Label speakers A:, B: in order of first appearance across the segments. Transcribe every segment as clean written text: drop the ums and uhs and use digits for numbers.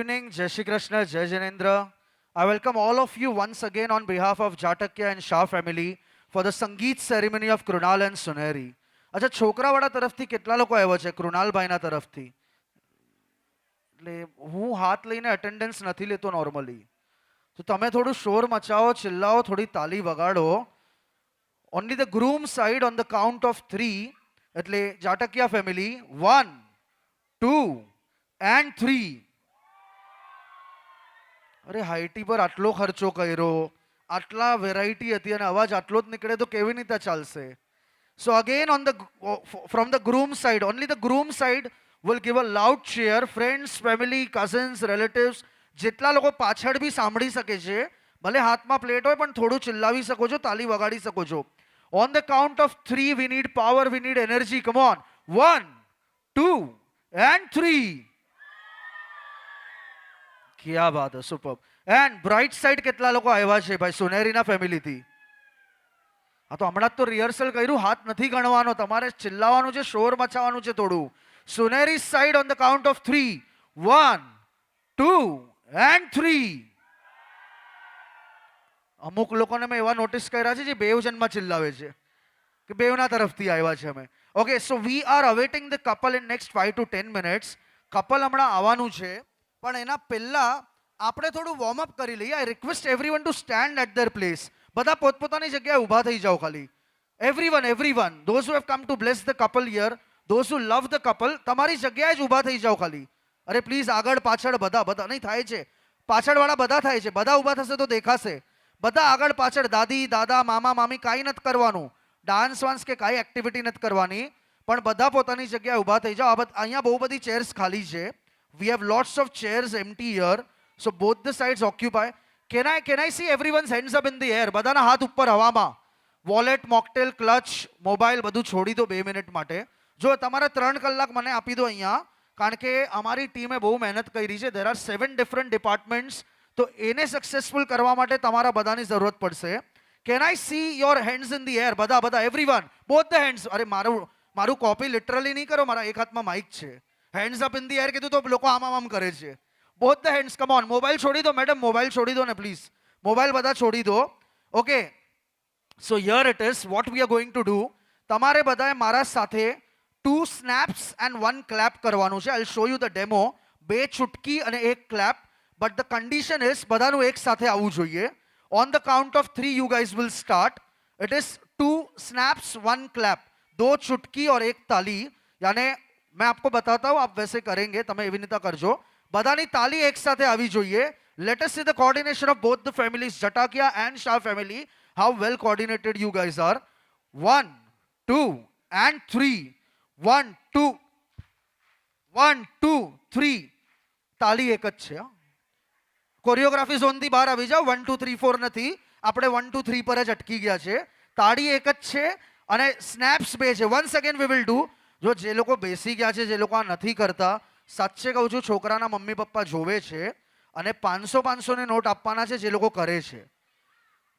A: evening, Jai Shri Krishna, Jai Janendra. I welcome all of you once again on behalf of Jatakya and Shah family for the Sangeet ceremony of Krunal and Suneri. અચ્છા છોકરાવાળા તરફથી કેટલા લોકો આવ્યા છે કૃણાલભાઈના તરફથી? એટલે હું હાથ લઈને અટેન્ડન્સ નથી લેતો નોર્મલી, તો તમે થોડું શોર મચાવો, ચિલ્લાઓ, થોડી તાલી વગાડો. Only the groom side on the count of 3, એટલે જાટકિયા ફેમિલી 1, 2 and 3. અરે હાઈટી પર આટલો ખર્ચો કર્યો, આટલા વેરાયટી હતી અને અવાજ આટલો જ નીકળે તો કેવી રીતે ચાલશે? So again from the groom side, only the groom side will give a loud cheer. Friends, family, cousins, relatives, જેટલા લોકો પાછળ બી સાંભળી શકે છે, ભલે હાથમાં પ્લેટ હોય પણ થોડું ચિલ્લાવી શકો છો, તાલી વગાડી શકો છો. On the count of 3, we need power, we need energy. Come on. 1, 2 and 3. क्या बात है, सुपर्ब. And bright side કેટલા લોકો આવ્યા છે ભાઈ સોનેરીના ફેમિલીથી? હા તો હમણાં તો રિહર્સલ કર્યું, હાથ નથી ગણવાનો, તમારે ચિલ્લાવાનું છે, શોર મચાવવાનું છે થોડું. સોનેરી side on the count of 3, 1, 2 and 3. અમુક લોકોને મેં એવા નોટિસ કર્યા છે જે બેવ જન્મમાં ચિલ્લાવે છે કે બેવના તરફથી આવ્યા છે અમે. Okay, so we are અવેટિંગ the couple in next 5 to 10 minutes. Couple હમણાં આવવાનું છે, પણ એના પહેલા આપણે થોડું વોર્મઅપ કરી લઈએ. I request everyone to stand at their place. બધા પોતપોતાની જગ્યાએ ઊભા થઈ જાઓ ખાલી. Everyone those who have come to bless the couple here, those who love the couple, તમારી જગ્યાએ જ ઊભા થઈ જાઓ ખાલી. અરે પ્લીઝ આગળ પાછળ બધા નહીં થાય છે, પાછળવાળા બધા થાય છે, બધા ઊભા થશે તો દેખાશે. બધા આગળ પાછળ, દાદી દાદા મામા મામી કાંઈ નથી કરવાનું, ડાન્સ વાન્સ કે કાંઈ એક્ટિવિટી નથી કરવાની, પણ બધા પોતાની જગ્યાએ ઊભા થઈ જાઓ. અહીંયા બહુ બધી ચેર્સ ખાલી છે. We have lots of chairs empty here, so both the sides occupy. Can I see everyone's hands up in the air? બધાના હાથ ઉપર હવામાં. વોલેટ, મોકટેલ, ક્લચ, મોબાઈલ બધું છોડી દો 2 મિનિટ માટે. જો તમારે 3 કલાક મને આપી દો અહીંયા, કારણ કે અમારી ટીમે બહુ મહેનત કરી છે. There are 7 different departments, તો એને સક્સેસફુલ કરવા માટે તમારા બધાની જરૂરત પડશે. Can I see your hands in the air? બધા everyone, both the hands. અરે મારું કોપી લિટરલી નહીં કરો, મારા એક હાથમાં માઇક છે. Hands up in the air કીધું તો લોકો આમ કરે છે. Both the hands, come on. Mobile છોડી દો મેડમ, મોબાઈલ છોડી દો ને પ્લીઝ, મોબાઈલ બધા છોડી દો. Okay, so here it is what we are going to do. તમારે બધાએ મારા સાથે 2 સ્નેપ્સ એન્ડ 1 ક્લેપ કરવાનું છે. I will show you the demo. 2 ચુટકી અને 1 clap, but the condition is બધાનું એક સાથે આવવું જોઈએ. On the count of 3 you guys will start. It is 2 snaps 1 clap, 2 चुटकी और 1 ताली. यानी मैं आपको बताता हूं, आप वैसे करेंगे, તમે એવી રીતે કરજો. બધાની તાલી એક સાથે આવી જોઈએ. Let us see the coordination of both the families, Jatakia and Shah family. How well coordinated you guys are. 1, 2 and 3. 1, 2 1, 2, 3. તાલી એક જ છે. કોરિયોગ્રાફી ઝોનથી બહાર આવી જાઓ. 1, 2, 3, 4 નથી, આપણે 1, 2, 3 પર જ અટકી ગયા છે. તાળી એક જ છે અને સ્નેપ્સ 2 છે. Once again we will do. જો જે લોકો બેસી ગયા છે, જે લોકો આ નથી કરતા, સાચે કહું છું છોકરાના મમ્મી પપ્પા જોવે છે અને 500 ને નોટ આપવાના છે જે લોકો કરે છે.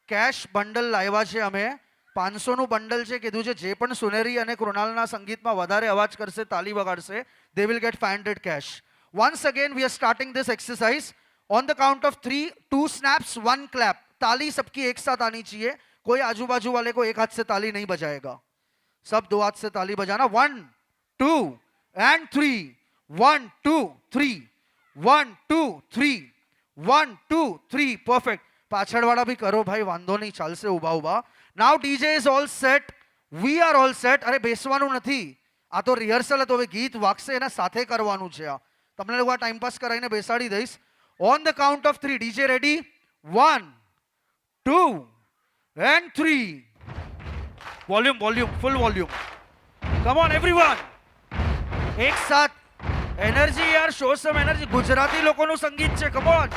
A: કેશ બંડલ લાવ્યા છે અમે, 500નું બંડલ છે. કીધું છે જે પણ સુનેરી અને કૃણાલના સંગીતમાં વધારે અવાજ કરશે, તાલી વગાડશે, they will get 500 cash. Once again we are starting this exercise. On the count of 3, 2 snaps, 1 clap. ताली सबकी एक साथ आनी चाहिए. कोई आजू बाजू वाले को एक हाथ से ताली नहीं बजाएगा, सब 2 हाथ से ताली बजाना. 1, 2 and 3. 1, 2, 3. 1, 2, 3. 1, 2, 3. Perfect. પાછળવાળા બી કરો ભાઈ, વાંધો નહીં, ચાલશે ઊભા ઊભા. Now DJ is all set, we are all set. અરે બેસવાનું નથી, આ તો રિહર્સલ હતો. હવે ગીત વાગશે એના સાથે કરવાનું છે. આ તમને લોકો આ ટાઈમ પાસ કરાવીને બેસાડી દઈશ. On the count of 3, DJ ready? 1, 2 and 3. Volume full volume. Come on everyone, एक साथ एनर्जी यार, शो सम एनर्जी. गुजराती लोगों નું સંગીત છે, कम ऑन.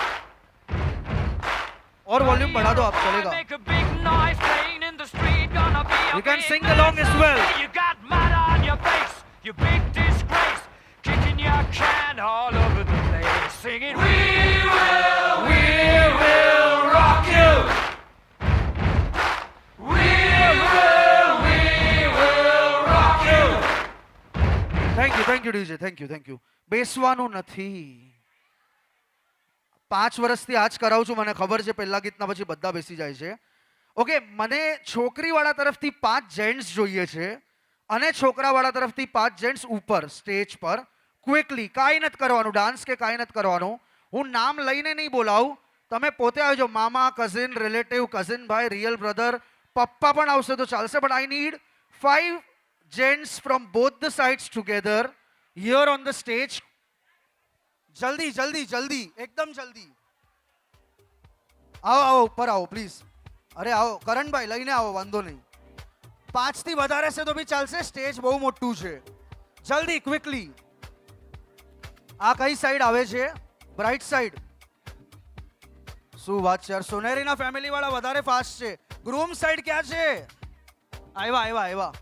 A: और वॉल्यूम बढ़ा दो आप, चलेगा. You can sing along as well. You got mud on your face, you big disgrace, kicking your can all over the place, singing we will rock you. Thank you DJ, thank you. બેસવાનું નથી. 5 વર્ષથી આ જ કરાવું છું, મને ખબર છે પહેલા ગીતના પછી બધા બેસી જાય છે. ઓકે, મને છોકરીવાળા તરફથી 5 જેન્ટ્સ જોઈએ છે અને છોકરાવાળા તરફથી 5 જેન્ટ્સ ઉપર સ્ટેજ પર. ક્વિકલી, કાંઈ નથી કરવાનું, ડાન્સ કે કાંઈ નથી કરવાનું. હું નામ લઈને નહીં બોલાવું, તમે પોતે આવજો. મામા, કઝિન, રિલેટિવ, કઝિન ભાઈ, રિયલ બ્રધર, પપ્પા પણ આવશે તો ચાલશે. But I need 5 gents from both the sides together here on the stage. જલ્દી જલ્દી જલ્દી, એકદમ જલ્દી. આવો આવો, ઉપર આવો પ્લીઝ. અરે આવો કરણભાઈ, લઈને આવો, વાંધો નહીં. 5 થી વધારે છે તો બી ચાલશે, સ્ટેજ બહુ મોટું છે. જલ્દી, ક્વિકલી. આ કઈ સાઈડ આવે છે? Bright side. શું વાત છે યાર, સોનેરીના ફેમિલી વાળા વધારે ફાસ્ટ છે. ગ્રૂમ સાઈડ ક્યાં છે? આવ્યા આવ્યા આવ્યા,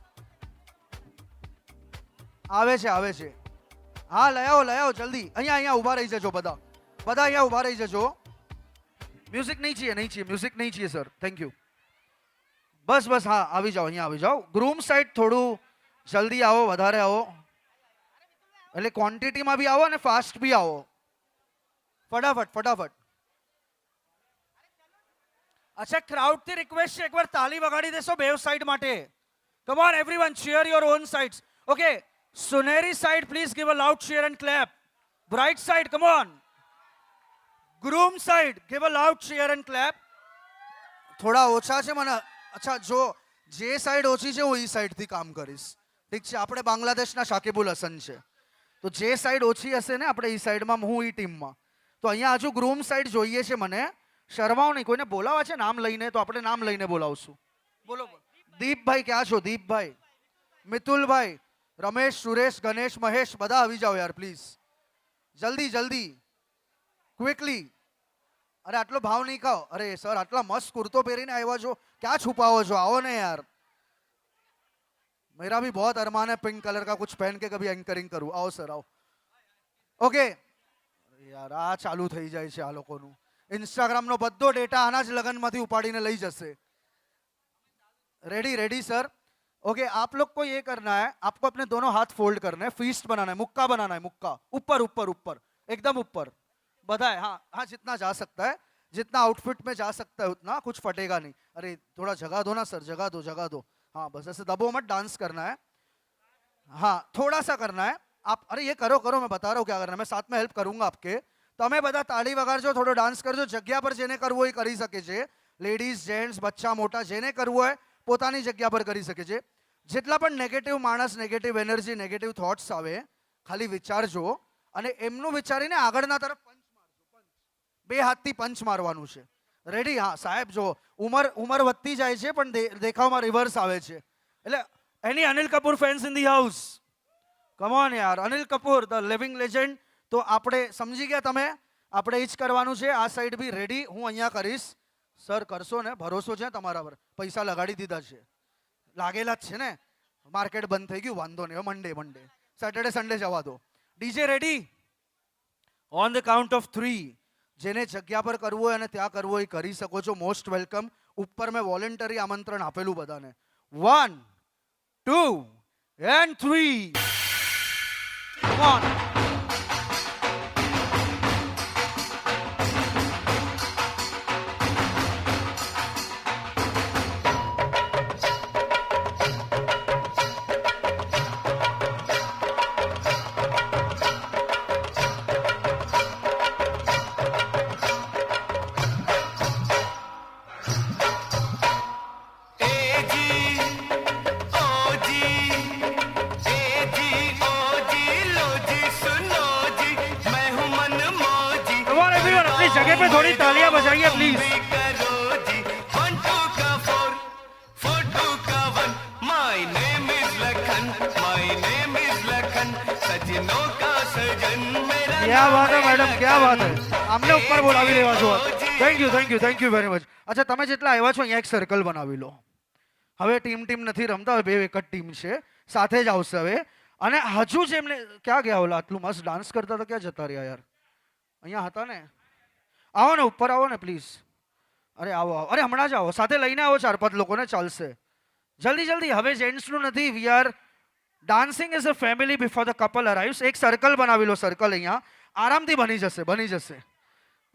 A: આવે છે આવે છે. હા લઈ આવો જલ્દી. અહીંયા અહીંયા ઊભા રહી જજો બધા, બધા અહીંયા ઊભા રહી જજો. મ્યુઝિક નહીં चाहिए, નહીં चाहिए, મ્યુઝિક નહીં चाहिए સર, થેન્ક યુ. બસ બસ, હા આવી જાઓ, અહીંયા આવી જાઓ. ગ્રૂમ સાઈડ થોડું જલ્દી આવો, વધારે આવો, એટલે ક્વોન્ટિટીમાં બી આવો અને ફાસ્ટ બી આવો. ફટાફટ ફટાફટ. અચ્છા, ક્રાઉડ થી રિક્વેસ્ટ છે, એકવાર તાલી વગાડી દેશો બેવ સાઈડ માટે. Come on everyone, cheer your own sides. Okay, Suneri side, please give a loud cheer and clap. Bright side, come on. Groom side, give a loud cheer and clap. થોડા ઓછા છે મને. અચ્છા, જો જે સાઈડ ઓછી છે હું એ સાઈડ થી કામ કરીશ, ઠીક છે? આપણે બાંગ્લાદેશના શાકિબુલ હસન છે, તો જે સાઈડ ઓછી હશે ને આપણે એ સાઈડમાં, હું એ ટીમમાં. તો અહીંયા હજુ ગ્રૂમ સાઈડ જોઈએ છે મને. શરમાઓ નહીં, કોઈને બોલાવા છે નામ લઈને તો આપણે નામ લઈને બોલાવશું. બોલો. દીપભાઈ ક્યાં છો? દીપભાઈ, મિતુલભાઈ, રમેશ, સુરેશ, ગણેશ, મહેશ, બધા આવી જાઓ યાર પ્લીઝ. જલ્દી જલ્દી, ક્વિકલી. અરે આટલો ભાવ નહીં ખાઓ. અરે સર, આટલા મસ્ત કુર્તો પહેરીને આવ્યા છો, ક્યાં છુપાવો છો? આવો ને યાર. मेरा भी बहुत अरमान है पिंक कलर का कुछ पहन के कभी एंकरिंग करूं. आओ सर आओ. ओके યાર, આ ચાલુ થઈ જાય છે આ લોકોનું. ઇન્સ્ટાગ્રામનો બધો ડેટા આના જ લગનમાંથી ઉપાડીને લઈ જશે. Ready ready sir. ओके, आप लोग को ये करना है, आपको अपने दोनों हाथ फोल्ड करने हैं, फीस्ट बनाना है, मुक्का बनाना है, मुक्का ऊपर ऊपर ऊपर एकदम ऊपर. बधाई. हाँ हाँ, जितना जा सकता है, जितना आउटफिट में जा सकता है उतना, कुछ फटेगा नहीं. अरे थोड़ा जगह दो ना सर, जगह दो जगह दो. हाँ बस ऐसे दबो मत, डांस करना है. हाँ थोड़ा सा करना है आप. अरे ये करो करो, मैं बता रहा हूँ क्या करना है, मैं साथ में हेल्प करूंगा आपके. તમે બધા તાળી વગાડજો, થોડો ડાન્સ કરજો. જગ્યા પર જેને કરવું હોય કરી શકે છે. લેડીઝ, જેન્ટ્સ, બચ્ચા, મોટા, જેને કરવું હોય પોતાની જગ્યા પર કરી શકે છે. જેટલા પણ નેગેટિવ માણસ, નેગેટિવ એનર્જી, નેગેટિવ થોટ્સ આવે, ખાલી વિચારજો અને એમનું વિચારીને આગળના તરફ પંચ મારજો. બે હાથથી પંચ મારવાનું છે. રેડી? હા સાહેબ, જો ઉંમર વધતી જાય છે પણ દેખાવમાં રિવર્સ આવે છે. એટલે એની Anil Kapoor fans in the house, come on યાર. Anil Kapoor the living legend. તો આપણે સમજી ગયા તમે, આપણે એ જ કરવાનું છે. આ સાઈડ બી રેડી, હું અહીંયા કરીશ. સર કરશો ને? ભરોસો છે તમારા પર? પૈસા લગાડી દીધા છે, લાગેલા જ છે ને. માર્કેટ બંધ થઈ ગયું, વાંધો નહીં, મંડે સેટરડે સન્ડે જવા દો. DJ ready? On the count of 3, જેને જગ્યા પર કરવું હોય અને ત્યાં કરવું હોય કરી શકો છો. Most welcome. ઉપર મેં વોલેન્ટરી આમંત્રણ આપેલું બધાને. 1 2 and 3. Come on. जगह पे थोड़ी तालियां बजाइए प्लीज. क्या बात है मैडम, क्या बात है. અમને ઉપર બોલાવી લેવા છો. Thank you very much. અચ્છા, તમે જેટલા આવ્યા છો અહીંયા એક સર્કલ બનાવી લો. હવે ટીમ નથી રમતા, હવે બે એક જ ટીમ છે, સાથે જ આવશે હવે. અને હજુ જ એમને ક્યાં ગયા ઓલા આટલું મસ્ત ડાન્સ કરતા હતા, ક્યાં જતા રહ્યા યાર? અહીંયા હતા ને. આવો ને, ઉપર આવો ને પ્લીઝ. અરે આવો આવો, અરે હમણાં જ આવો, સાથે લઈને આવો 4-5 લોકોને, ચાલશે. જલ્દી જલ્દી. હવે જેન્ટ્સનું નથી, we are dancing as a family before the couple arrives. એક સર્કલ બનાવી લો, સર્કલ અહીંયા આરામથી બની જશે.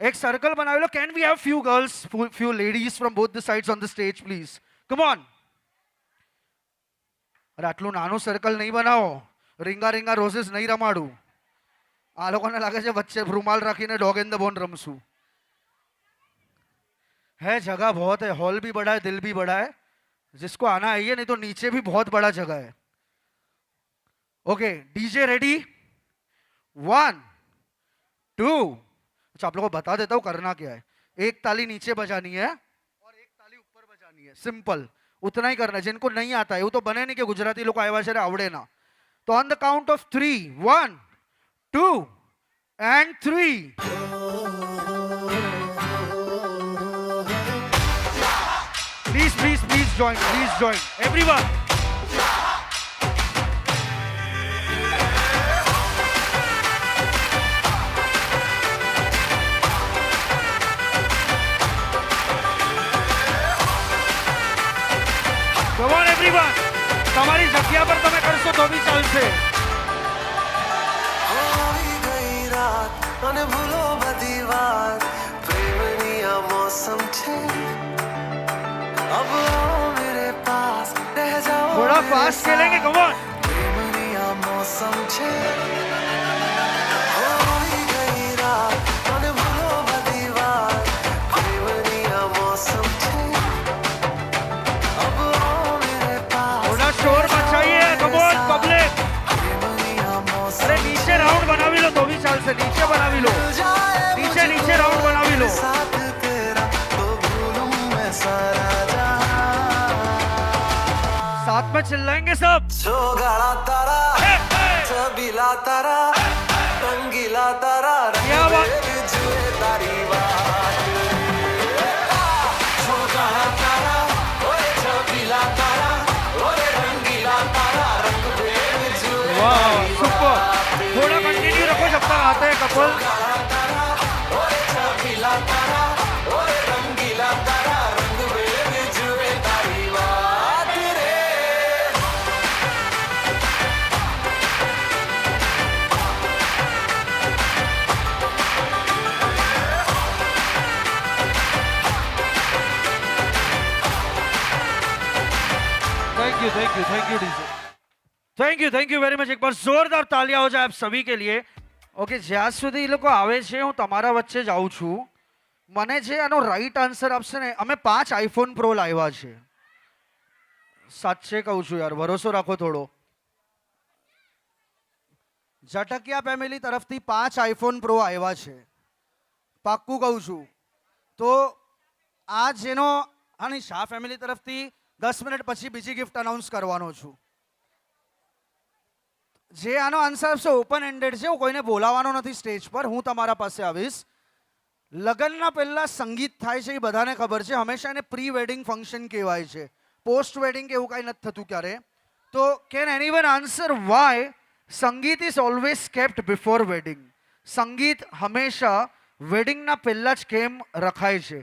A: એક સર્કલ બનાવી લો. Can we have few girls, few ladies from both the sides on the stage please? Come on. અરે આટલું નાનું સર્કલ નહીં બનાવો. રીંગા રીંગા રોઝેસ નહીં રમાડું. આ લોકોને લાગે છે વચ્ચે રૂમાલ રાખીને ડોગ ઇન ધ બોન રમશું. है जगह बहुत है, हॉल भी बड़ा है, दिल भी बड़ा है. जिसको आना आइए, नहीं तो नीचे भी बहुत बड़ा जगह है. Okay, DJ ready? 1 2. अच्छा, आप लोगों को बता देता हूँ करना क्या है. एक ताली नीचे बजानी है और एक ताली ऊपर बजानी है. सिंपल, उतना ही करना है. जिनको नहीं आता है वो तो बने नहीं कि गुजराती लोग आया है आवड़े ना. तो on the count of 3, 1 2 and 3. Please join everyone. Come on everyone. તમારી જગ્યા પર તમે કરશો તો બી ચાલશે.
B: હોઈ ગઈ રાત અને ભૂલો બધી વાત, પ્રેમની આ મોસમ છે. अब आओ मेरे पास, रह जाओ
A: थोड़ा फास्ट खेलेंगे. come on.
B: प्रेमनी आ मौसम छे. होई गई रात અને ભૂલો બધી વાત, પ્રેમની આ મौसम छे. अब आओ मेरे पास,
A: थोड़ा शोर मचाइए. come on public.
B: प्रेमनी आ मौसम.
A: अरे नीचे राउंड बनावी लो तो भी ચાલશે. नीचे बनावी लो. नीचे राउंड बनावी लो.
B: साथ तेरा तो भूलूं मैं सारा.
A: साथ में चिल्लाएंगे सब.
B: छोगाड़ा तारा, छबीला तारा, रंगीला तारा,
A: क्या बात.
B: रंग जुए तारी बात. छोगाड़ा तारा, ओए छबीला तारा, ओए रंगीला तारा, रंग जुए.
A: वाह, सुपर. थोड़ा कंटिन्यू रखो जब तक आते हैं कपल.
B: ओए छबीला तारा, ओए रंगीला तारा, रंग जुए तारी बात रे.
A: Thank you very much. एक बार जोरदार तालियां हो जाए आप सभी के लिए. ઓકે, જ્યાં સુધી એ લોકો આવે છે હું તમારા વચ્ચે જ આવું છું. મને જે આનો રાઈટ આન્સર આપશે ને, અમે 5 આઈફોન પ્રો લાવ્યા છે. સાચે કહું છું યાર, ભરોસો રાખો થોડો. ઝટકિયા ફેમિલી તરફથી 5 આઈફોન પ્રો આવ્યા છે. પાક્કું કહું છું. તો આ જેનો આની શાહ ફેમિલી તરફથી 10 મિનિટ પછી બીજી ગિફ્ટ અનાઉન્સ કરવાનો છું. જે આનો આન્સર આપશે ઓપન એન્ડેડ છે. હું કોઈને બોલાવવાનો નથી સ્ટેજ પર. હું તમારા પાસે આવીશ. લગ્નના પહેલા સંગીત થાય છે એ બધાને ખબર છે. હંમેશા એને પ્રી વેડિંગ ફંક્શન કહેવાય છે. પોસ્ટ વેડિંગ કે એવું કાંઈ નથી થતું ક્યારે. તો કેન એનીવન આન્સર વાય સંગીત is always kept before wedding? સંગીત હંમેશા વેડિંગના પહેલા જ કેમ રખાય છે?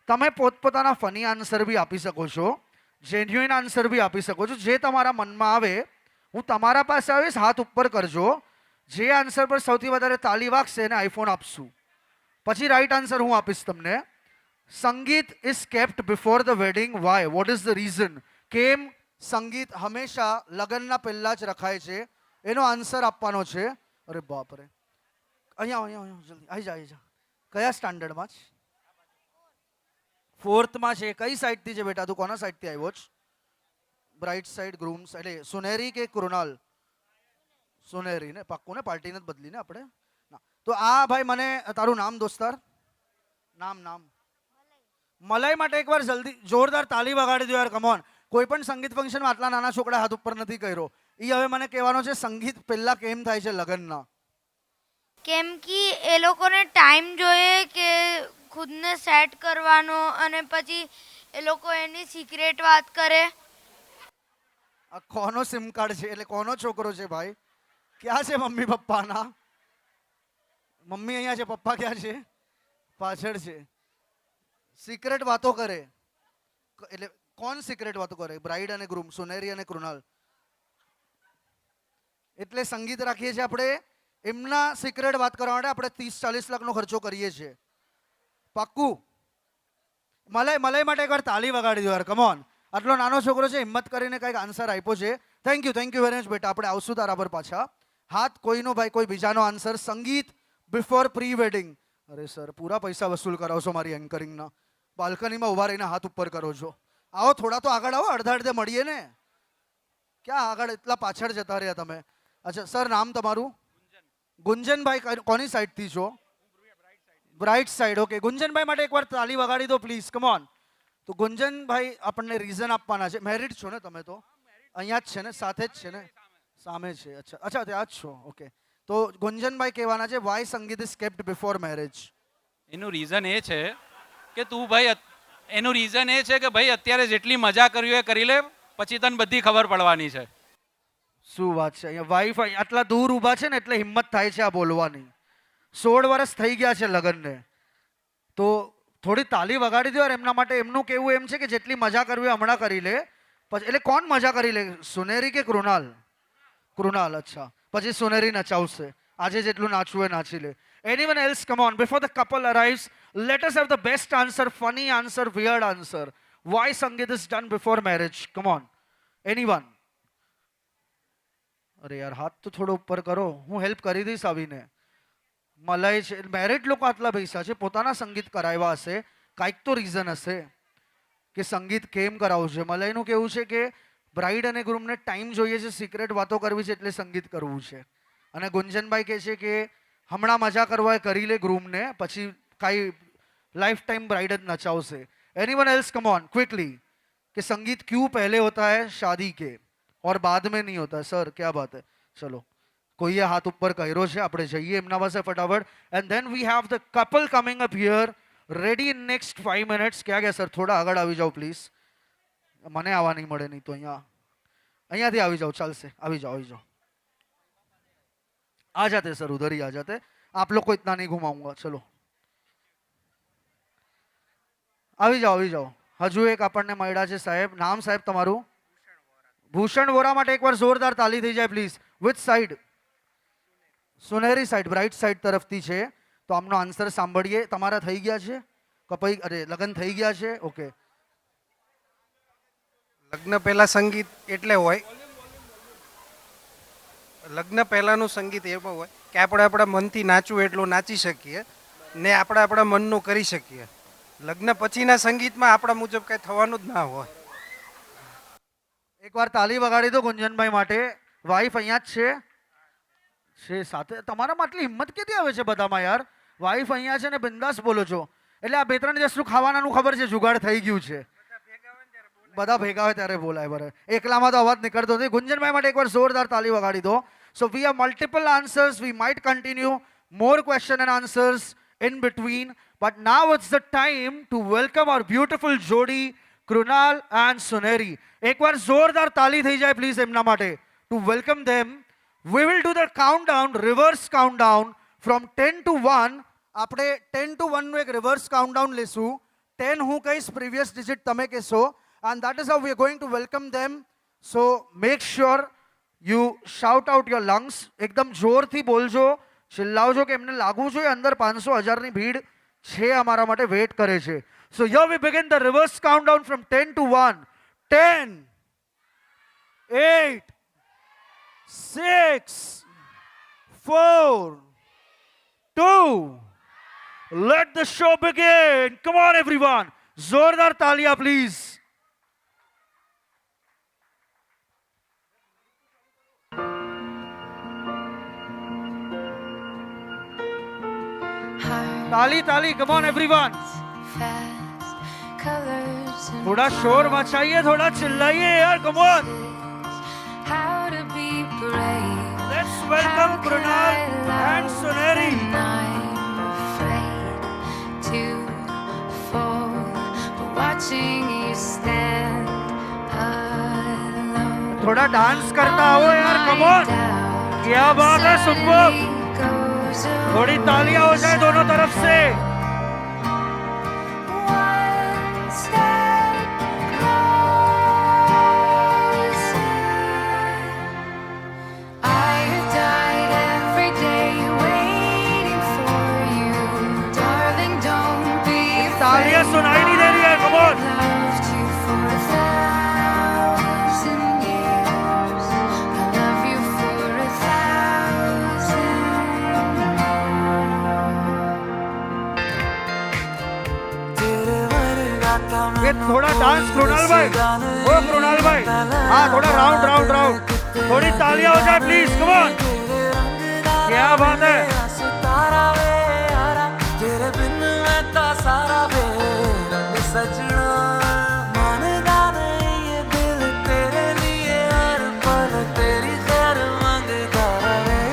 A: તમે પોતપોતાના ફની આન્સર બી આપી શકો છો, જેન્યુઇન આન્સર બી આપી શકો છો. જે તમારા મનમાં આવે. હું તમારા પાસે આવીશ, હાથ ઉપર કરજો. જે આન્સર પર સૌથી વધારે તાલી વાગશે એને આઈફોન આપશું. પછી રાઈટ આન્સર હું આપીશ તમને. Sangeet is kept before the wedding. Why? What is the reason? કેમ સંગીત હંમેશા લગ્નના પહેલા જ રખાય છે? એનો આન્સર આપવાનો છે. અરે બાપ રે, અહીંયા જલ્દી આવી જા. કયા સ્ટાન્ડર્ડમાં છે? 4થમાં છે. કઈ સાઈડથી છે બેટા? તું કોના સાઈડથી આવ્યો છે? બ્રાઇટ સાઈડ, ગ્રૂમ્સ એટલે સુનેરી કે કૃણાલ? સુનેરી ને? પાક્કું ને? પાર્ટીને જ બદલી ને આપણે. તો આ ભાઈ, મને તારું નામ દોસ્તાર? નામ મલાઈ માટે એકવાર જલ્દી જોરદાર તાલી વગાડી દો યાર. કમોન. કોઈ પણ સંગીત ફંક્શનમાં આટલા નાના છોકરા હાથ ઉપર નથી કર્યો. એ હવે મને કહેવાનો છે સંગીત પહેલા કેમ થાય છે લગ્નના?
C: કેમ કે એ લોકોને ટાઈમ જોઈએ કે ખુદને સેટ કરવાનો, અને પછી એ લોકો એની સિક્રેટ વાત કરે.
A: આ કોનો સિમ કાર્ડ છે? એટલે કોનો છોકરો છે ભાઈ? ક્યાં છે મમ્મી પપ્પાના? મમ્મી અહીંયા છે, પપ્પા ક્યાં છે? પાછળ છે. સિક્રેટ વાતો કરે. એટલે કોણ સિક્રેટ વાતો કરે? બ્રાઇડ અને ગ્રૂમ, સુનેરી અને કૃણાલ. એટલે સંગીત રાખીએ છીએ આપણે. એમના સિક્રેટ વાત કરવા માટે આપણે 30-40 લાખનો ખર્ચો કરીએ છીએ. પાક્કું મલય માટે એકવાર તાળી વગાડી દો યાર, કમોન. આટલો નાનો છોકરો છે, હિંમત કરીને કંઈક આન્સર આપ્યો છે. થેન્ક યુ વેરી મચ બેટા. આપણે આવશું તારા પર પાછા. હાથ કોઈનો ભાઈ, કોઈ બીજાનો આન્સર. સંગીત બિફોર પ્રી વેડિંગ. અરે સર, પૂરા પૈસા વસૂલ કરાવશો મારી એન્કરિંગના. બાલ્કનીમાં ઊભા રહીને હાથ ઉપર કરો છો. આવો થોડા તો આગળ આવો, અડધે મળીએ ને. ક્યાં આગળ એટલા પાછળ જતા રહ્યા તમે? અચ્છા સર, નામ તમારું? ગુંજનભાઈ. કોની સાઈડથી છો? Bright side. ઓકે, ગુંજનભાઈ માટે એકવાર તાળી વગાડી દો પ્લીઝ. Come on. તો ગુંજનભાઈ આપણને રીઝન આપવાના છે. મેરિડ છો ને તમે? તો અહીંયા જ છે ને, સાથે જ છે ને, સામે છે. અચ્છા ત્યાં જ છો. ઓકે, તો ગુંજનભાઈ કહેવાના છે વાય સંગીત ઇઝ કેપ્ટ બિફોર મેરેજ.
D: એનું રીઝન એ છે કે તું ભાઈ, એનું રીઝન એ છે કે ભાઈ અત્યારે જેટલી મજા કરવી હોય એ કરી લે, પછી તને બધી ખબર પડવાની છે.
A: શું વાત છે? અહીંયા વાઈફ આટલા દૂર ઊભા છે ને એટલે હિંમત થાય છે આ બોલવાની. 16 વર્ષ થઈ ગયા છે લગ્નને, તો થોડી તાલી વગાડી દો યાર એમના માટે. એમનું કેવું એમ છે કે જેટલી મજા કરવી હોય હમણાં કરી લે. પછી એટલે કોણ મજા કરી લે, સુનેરી કે કૃણાલ? કૃણાલ. અચ્છા, પછી સુનેરી નચાવશે. આજે જેટલું નાચવું હોય નાચી લે. Anyone else? Come on. Before the couple arrives, let us have the best answer, funny answer, weird answer. Why Sangeet is done before marriage? Come on. Anyone? અરે યાર, હાથ તો થોડો ઉપર કરો, હું હેલ્પ કરી દઈશ આવીને. મલય છે, મેરિડ લોકો આટલા પૈસા છે, પોતાના સંગીત કરાવ્યા હશે, કાંઈક તો રીઝન હશે કે સંગીત કેમ કરાવવું છે. મલયનું કેવું છે કે બ્રાઇડ અને ગ્રૂમને ટાઈમ જોઈએ છે, સિક્રેટ વાતો કરવી છે એટલે સંગીત કરવું છે. અને ગુંજનભાઈ કહે છે કે હમણાં મજા કરવા એ કરી લે ગ્રૂમને, પછી કાંઈ લાઈફ ટાઈમ બ્રાઇડ જ નચાવશે. Anyone else? Come on quickly. कि संगीत क्यों पहले होता है शादी के और बाद में नहीं होता? सर क्या बात है. चलो, कोઈએ હાથ ઉપર કર્યો છે, આપણે જઈએ એમના પાસે ફટાફટ. And then we have the couple coming up here ready in next 5 minutes. ક્યાં ગયા સર? થોડા આગળ આવી જાઓ પ્લીઝ. મને આવવા નહીં મળે, નહીં તો અહીંયાથી આવી જાઓ, ચાલશે. આવી જાઓ. आ जाते सर, उधर ही आ जाते. आप लोग को इतना नहीं घुमाऊंगा. चलो આવી જાઓ. હજુ એક આપણને મળ્યા છે સાહેબ. નામ સાહેબ તમારું? ભૂષણ વોરા. માટે એકવાર જોરદાર તાલી થઈ જાય please. With side? Suneri side, bright side તરફથી છે. તો આમનો આન્સર સાંભળીએ. તમારા થઈ ગયા છે કપાઈ? અરે લગ્ન થઈ ગયા છે. ઓકે.
E: લગ્ન પહેલા સંગીત એટલે હોય, લગ્ન પહેલાંનું સંગીત એમાં હોય કે આપણે આપણા મનથી નાચવું એટલું નાચી શકીએ ને આપણે આપણા મનનું કરી શકીએ. લગ્ન પછીના સંગીતમાં આપણા મુજબ કંઈ થવાનું જ ના હોય.
A: એકવાર તાલી વગાડી દો ગુંજનભાઈ માટે. વાઈફ અહીંયા જ છે સાથે. તમારામાં આટલી હિંમત ક્યાંથી આવે છે બધામાં યાર? વાઈફ અહીંયા છે ને બિંદાસ બોલો છો એટલે આ 2-3 દિવસનું ખાવાનાનું ખબર છે, જુગાડ થઈ ગયું છે. બધા ભેગા હોય ત્યારે બોલાય. બરાબર, એકલામાં તો અવાજ નીકળતો નથી. ગુંજનભાઈ માટે એકવાર જોરદાર તાલી વગાડી દો. So we have multiple answers. We might continue more question and answers in between. But now it's the time to welcome our beautiful jodi, Krunal and Suneri. એકવાર જોરદાર તાલી થઈ જાય please એમના માટે. To welcome them, we will do the countdown, reverse countdown from 10 to 1. આપણે 10 to 1 નું એક reverse countdown લેશું. 10 હું કહીશ, previous digit તમે કહેશો. And that is how we are going to welcome them. So make sure you shout out your lungs. એકદમ જોરથી બોલજો, ચિલ્લાવજો કે એમને લાગવું જોઈએ અંદર 500,000 ની ભીડ છે અમારા માટે, વેટ કરે છે. So here we begin the reverse countdown from 10 to 1. 10, 8, 6, 4, 2. Let the show begin. Come on everyone. જોરદાર તાલિયા please. ताली. Come on everyone. थोड़ा शोर मचाइए, थोड़ा चिल्लाइए यार. Come on. Let's welcome Krunal and Suneri. थोड़ा डांस करता हो यार. Come on. क्या बात है सुपर. थोड़ी तालियां हो जाए दोनों तरफ से.
F: Be
A: ये थोड़ा डांस कृणाल भाई, ओ कृणाल भाई, हाँ थोड़ा राउंड राउंड राउंड, थोड़ी तालियां हो जाए प्लीज, कम ऑन, क्या बात है।
B: सितारा वे यारा तेरे बिन मैं तो सारा वे रंग सजना मानदा नहीं ये दिल तेरे लिए हर पल तेरी खैर मांगता रहे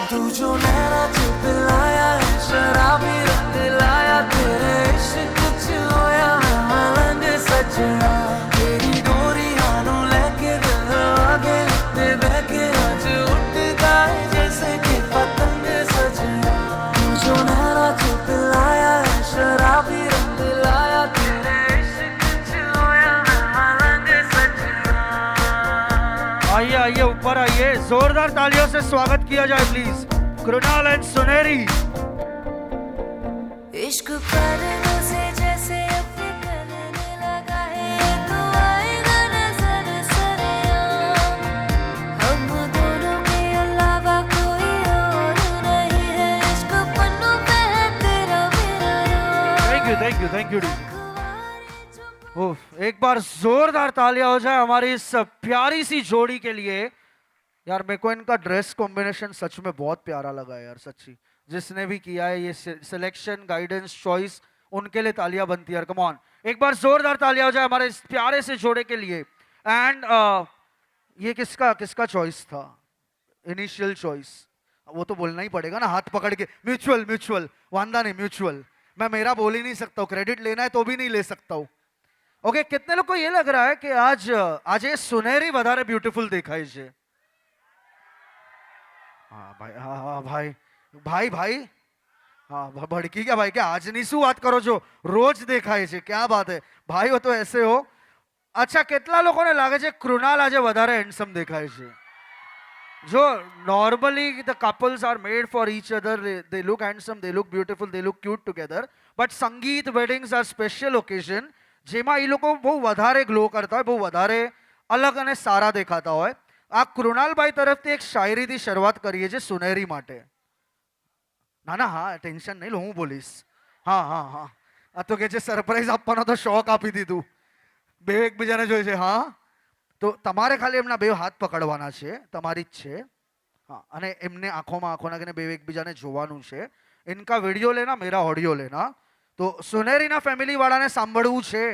B: तू जो नैना चुपलाया है शराबी रंग लाया तेरे इश्क च होया मैं मलंग सजना तेरी डोरी हानू लेके दिल आगे लिखते बहके आज उठता है जैसे कि पतंग सजना तू जो नैना चुपलाया है शराबी रंग लाया तेरे इश्क च होया मैं मलंग सजना
A: आइए आइए ऊपर आइए, जोरदार तालियों से स्वागत किया जाए प्लीज कृणाल एंड सुनेरी।
B: इश्क परनों से जैसे अब निकलने लगा है तो आएगा नजर सरेआम हम दोनों के अलावा कोई और नहीं है इश्क पन्नों पे है तेरा मेरा नाम
A: thank you thank you thank you. Oh, एक बार जोरदार तालियां हो जाए हमारी इस प्यारी सी जोड़ी के लिए। यार मेरे को इनका ड्रेस कॉम्बिनेशन सच में बहुत प्यारा लगा यार, सच्ची जिसने भी किया है ये सिलेक्शन गाइडेंस चॉइस, उनके लिए तालियां बनती है यार, कम ऑन, एक बार जोरदार तालियां हो जाए हमारे इस प्यारे से जोड़े के लिए। एंड ये किसका किसका चॉइस था, इनिशियल चॉइस, वो तो बोलना ही पड़ेगा ना, हाथ पकड़ के म्यूचुअल म्यूचुअल, वांदा नहीं म्यूचुअल, मैं मेरा बोल ही नहीं सकता हूँ, क्रेडिट लेना है तो भी नहीं ले सकता हूँ। ओके, कितने लोग को ये लग रहा है कि आज आज ये सुनहरी વધારે ब्यूटीफुल देखाय છે? हाँ भाई, हाँ हाँ भाई भाई भाई, हाँ भड़की क्या भाई, क्या आज नहीं શું વાત કરો છો, રોજ દેખાય છે, क्या बात है भाई, हो तो ऐसे हो। अच्छा, કેટલા લોકોને લાગે છે કૃણાલ આજે વધારે હેન્ડસમ દેખાય છે? जो normally the couples are made for each other, they look handsome, they look beautiful, they look cute together, but સંગીત weddings are special occasion જેમાં એ લોકો બહુ વધારે ગ્લો કરતા હોય, બહુ વધારે અલગ અને સારા દેખાતા હોય। આ કૃણાલભાઈ તરફથી એક શાયરીથી શરૂઆત કરીએ છીએ સુનેરી માટે। ના ના, હા ટેન્શન નહીં લો, હું બોલીશ, હા હા હા, આ તો કે છે સરપ્રાઈઝ આપવાનો તો શોખ આપી દીધું, બે એકબીજાને જોઈએ છે, હા તો તમારે ખાલી એમના બે હાથ પકડવાના છે, તમારી જ છે, હા, અને એમને આંખોમાં આંખો નાખીને બે એકબીજાને જોવાનું છે। ઇનકા વિડીયો લેના, મેરા ઓડિયો લેના। તો સુનેરીના ફેમિલી વાળાને સાંભળવું છે?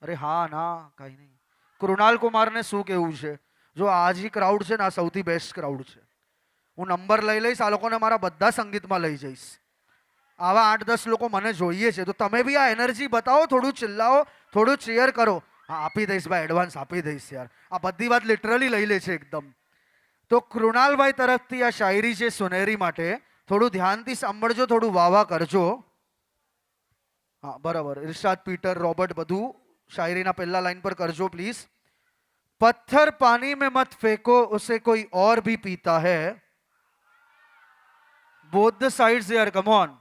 A: અરે હા ના, કઈ નહીં, કૃણાલ કુમારને શું કહેવું છે? જો આજ ઈ ક્રાઉડ છે ને, આ સૌથી બેસ્ટ ક્રાઉડ છે, હું નંબર લઈ લઈશ, આ લોકોને મારા બધા સંગીતમાં લઈ જઈશ, આવા 8-10 લોકો મને જોઈએ છે, તો તમે બી આ એનર્જી બતાવો, થોડું ચિલ્લાઓ, થોડું ચીયર કરો। હા આપી દઈશ ભાઈ, એડવાન્સ આપી દઈશ યાર, આ બધી વાત લિટરલી લઈ લે છે એકદમ। તો કૃણાલભાઈ તરફથી આ શાયરી છે સુનેરી માટે, થોડું ધ્યાનથી સાંભળજો, થોડું વાવા કરજો। हाँ बराबर, इरशाद पीटर रॉबर्ट बधु शायरीना पहला लाइन पर करजो प्लीज। पत्थर पानी में मत फेंको, उसे कोई और भी पीता है। बोथ द साइड्स यार, कम ऑन।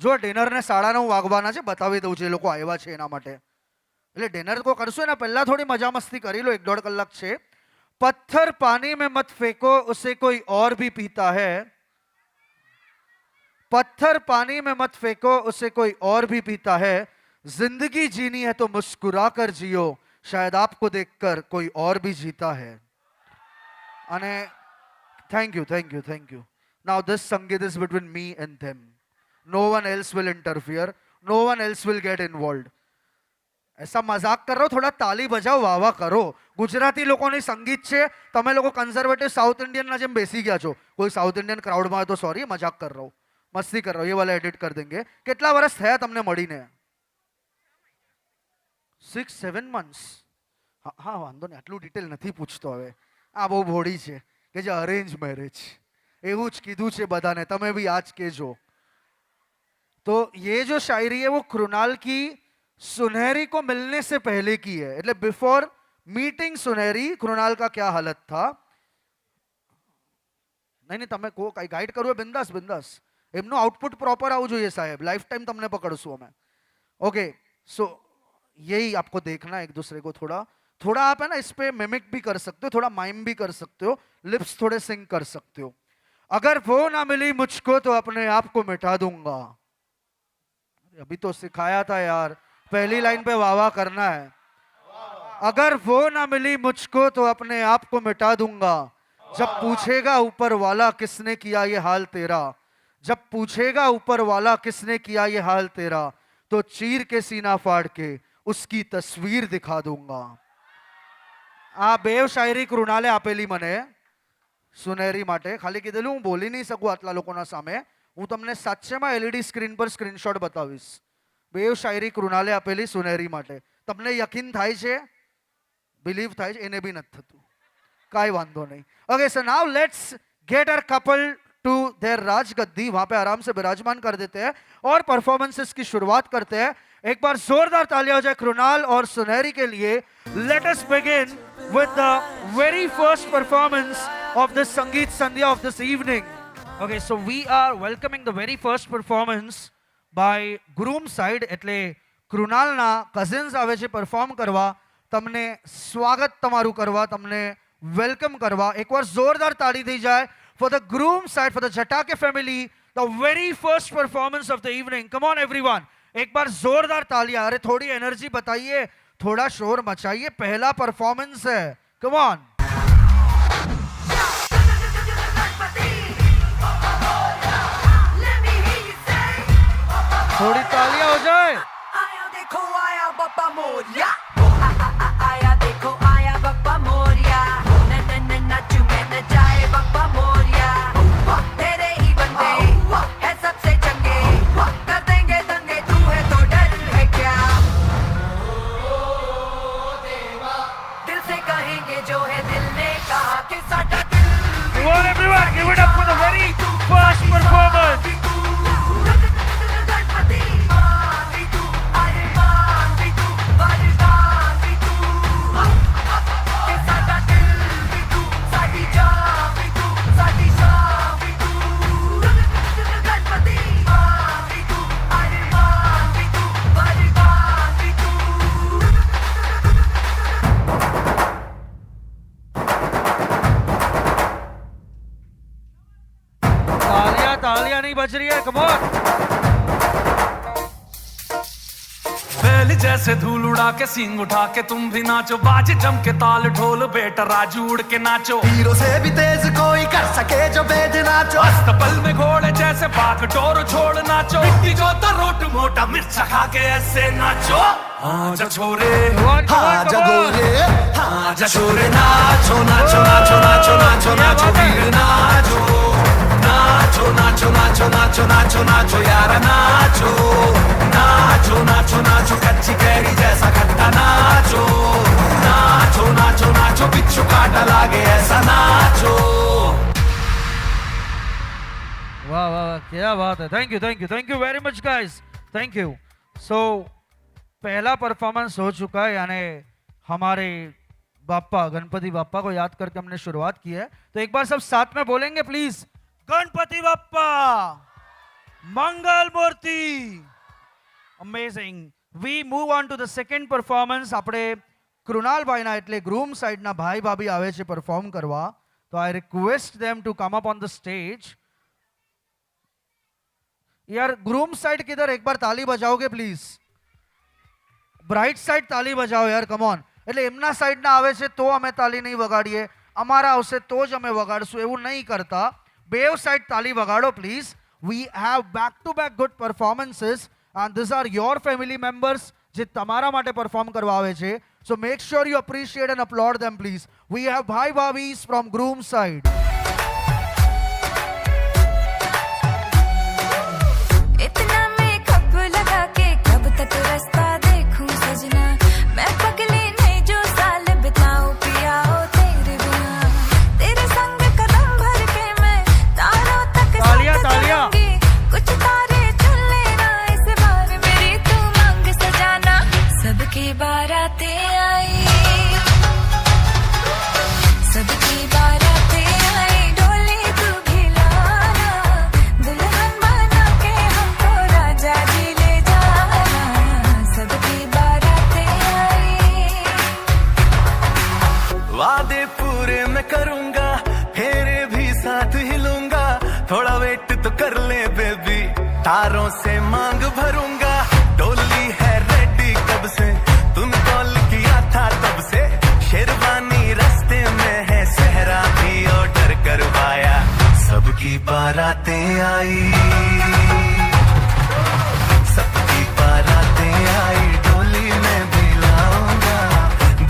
A: जो डिनर ने 9:30 वागवाना છે, બતાવી દઉં છું એ લોકો આવ્યા છે એના માટે, એટલે ડિનર કો કરશો એના પહેલા થોડી મજા મસ્તી કરી લો, 1-1.5 કલાક છે। पत्थर पानी में मत फेंको, उसे कोई और भी पीता है। पत्थर पानी में मत फेंको, उसे कोई और भी पीता है। जिंदगी जीनी है तो मुस्कुरा कर जियो, शायद आपको देखकर कोई और भी जीता है। अने thank you thank you thank you. Now this sangeet is between me and them, no one else will interfere, no one else will get involve. ऐसा मजाक कर रहा हो, थोड़ा ताली बजाओ, वाह वाह करो। गुजराती लोगों ने संगीत છે, તમે લોકો કન્ઝર્વેટિવ સાઉથ ઇન્ડિયન ના જેમ બેસી ગયા છો। કોઈ સાઉથ ઇન્ડિયન ક્રાઉડ માં તો સોરી, મજાક कर रहा हूं, मस्ती कर रहा हूं, ये वाला एडिट कर देंगे। કેટલા વર્ષ થયા તમને મળીને? 6-7 months। હા હા વાંધો નહીં, આટલું ડિટેલ નથી પૂછતો હવે, આ બહુ ભોળી છે કે જે અરેન્જ મેરેજ, એવું જ કીધું છે બધાને, તમે બી આજ કહેજો। तो ये जो शायरी है वो कृणाल की सुनहरी को मिलने से पहले की है, એટલે बिफोर मीटिंग सुनहरी कृणाल का क्या हालत था। नहीं नहीं, તમે કો કઈ ગાઈડ કરવું બિંદાસ બિંદાસ, એમનો આઉટપુટ પ્રોપર આવવું જોઈએ સાહેબ, લાઈફ टाइम તમને પકડશું અમે। ओके, सो यही आपको देखना है एक दूसरे को, थोड़ा थोड़ा आप है ना इस पे मिमिक भी कर सकते हो, थोड़ा माइम भी कर सकते हो, लिप्स थोड़े सिंग कर सकते हो। अगर वो ना मिली मुझको तो अपने आप को मिटा दूंगा। अभी तो सिखाया था यार, पहली लाइन पे वाह वाह करना है. अगर वो ना मिली मुझको तो अपने आप को मिटा दूंगा. जब पूछेगा ऊपर वाला किसने किया ये हाल तेरा, जब पूछेगा ऊपर वाला किसने किया ये हाल तेरा, तो चीर के सीना फाड़ के उसकी तस्वीर दिखा दूंगा. આ બેવ શાયરી કૃણાલે આપેલી મને સુનેરી માટે. ખાલી કીધેલું હું બોલી નહીં શકું આટલા લોકોના સામે. હું તમને સાચેમાં એલઈડી સ્ક્રીન પર સ્ક્રીનશોટ બતાવીશ. બેવ શાયરી કૃણાલે આપેલી સુનેરી માટે. તમને યકીન થાય છે? બિલીવ થાય છે? એને બી નથી થતું. કાંઈ વાંધો નહીં. Okay, so now let's get our couple to their राजगद्दी. वहां पे आराम से विराजमान कर देते हैं और परफॉर्मेंसेस की शुरुआत करते हैं. एक बार जोरदार तालियां हो जाए कृणाल और सुनहरी के लिए. Let us begin with the very first performance of the Sangeet Sandhya of this evening. Okay, so we are welcoming the very first performance by groom side. એટલે કૃણાલના કઝિન્સ આવે છે પરફોર્મ કરવા. તમને સ્વાગત તમારું કરવા, તમને વેલકમ કરવા. એકવાર જોરદાર તાળી થઈ જાય for the groom side, for the Jatake family, the very first performance of the evening. Come on everyone, एक बार जोरदार तालियां. अरे थोड़ी एनर्जी बताइए, थोड़ा शोर मचाइए. पहला परफॉर्मेंस है. Come on. थोड़ी तालियां हो जाए.
B: आया देखो आया बापा मोरिया, आया देखो आया बापा मोरिया. नाचू में न जाए बापा मोरिया. तेरे ही बंदे है सबसे चंगे, कर देंगे दंगे. तू है तो डर है क्या? दिल से कहेंगे जो है दिल ने कहा कि साडा दिल.
A: Come on everyone, give it up for the very first performance. तालियां नहीं बज रही है. Come on.
F: बैल जैसे धूल उड़ा के सींग उठा के तुम भी नाचो. बाज जम के ताल ढोल बेटा राजू उड़ के नाचो.
G: हीरो से भी तेज कोई कर सके जो बेद नाचो.
F: अस्तबल में घोड़े जैसे बाग डोर छोड़ नाचो. मिट्टी जो रोट मोटा मिर्च खा के ऐसे नाचो. हाँ जा छोरे,
G: हाँ जगोरे,
F: हाँ जा छोरे. नाचो नाचो नाचो नाचो नाचो नाचो वीर नाचो. नाचो नाचो नाचो नाचो नाचो नाचो यारा नाचो. नाचो नाचो नाचो कच्ची कैरी जैसा खट्टा नाचो. नाचो नाचो नाचो बिच्छू काटा लागे ऐसा नाचो.
A: वाह वाह वाह, क्या बात है. Thank you very much guys. Thank you. So पहला परफॉर्मेंस हो चुका है, यानी हमारे बाप्पा गणपति बाप्पा को याद करके हमने शुरुआत की है. तो एक बार सब साथ में बोलेंगे please. Ganpati Bappa Mangal Murti. Amazing. We move on to the second performance. આપણે કૃણાલભાઈના એટલે ગ્રૂમ સાઈડના ભાઈ ભાભી આવે છે પરફોર્મ કરવા. તો I request them to come up on the stage. यार ग्रूम साइड किधर, एक बार ताली बजाओगे प्लीज. ब्राइट साइड ताली बजाओ यार. Come on. એટલે એમના સાઈડના આવે છે તો અમે તાલી નહીં વગાડીએ, અમારા આવશે તો જ અમે વગાડશું, એવું નહીં કરતા. બેવ સાઈડ તાલી વગાડો please. We have back to back good performances and these are your family members જે તમારા માટે પરફોર્મ કરવા આવે છે. So make sure you appreciate and applaud them please. We have bhai bhabis from groom side.
H: इतना makeup लगा के कब तक रास्ता देखूं सजना. मैं पगली नहीं जो साल बिताऊं पिया हो तेरे बिना. तेरे संग कदम भर के मैं तारों तक
A: तालियां तालियां.
H: कुछ तारे चुन लेना इस बार मेरी तू मांग सजाना. सबकी बारातें आई, सबकी बारातें आई. डोली तू भी लाना, दुल्हन बना के हमको राजा जी ले जाना. सबकी बारातें आई.
G: वादे पूरे मैं करूंगा, फेरे भी साथ हिलूंगा. थोड़ा वेट तो कर ले बेबी, तारों से मांग भरूंगा. डोली है रेडी बारातें आई, सबकी बारातें आई, डोली में भी लाऊंगा,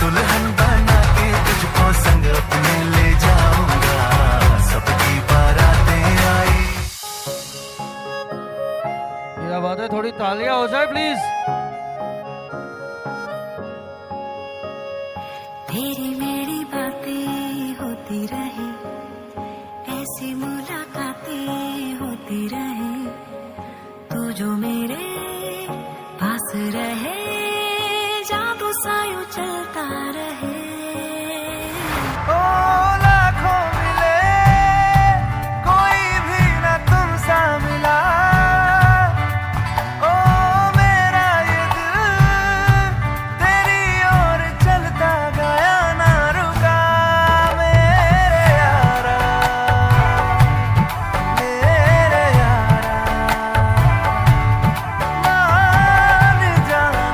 G: दुल्हन बना के तुझको संग अपने ले जाऊंगा, सबकी बारातें आई।
A: क्या बात है, थोड़ी तालियां हो जाए प्लीज।
H: तेरी मेरी बातें होती रहे, ऐसी मुलाकातें होती रहे, तू जो मेरे पास रहे, जादू सा यूं चलता रहे।
G: ओ लाखों मिले, कोई भी न तुम सा मिला, ओ मेरा ये दिल तेरी ओर चलता गया, ना रुका मेरे यारा, मेरे यारा, मान जाना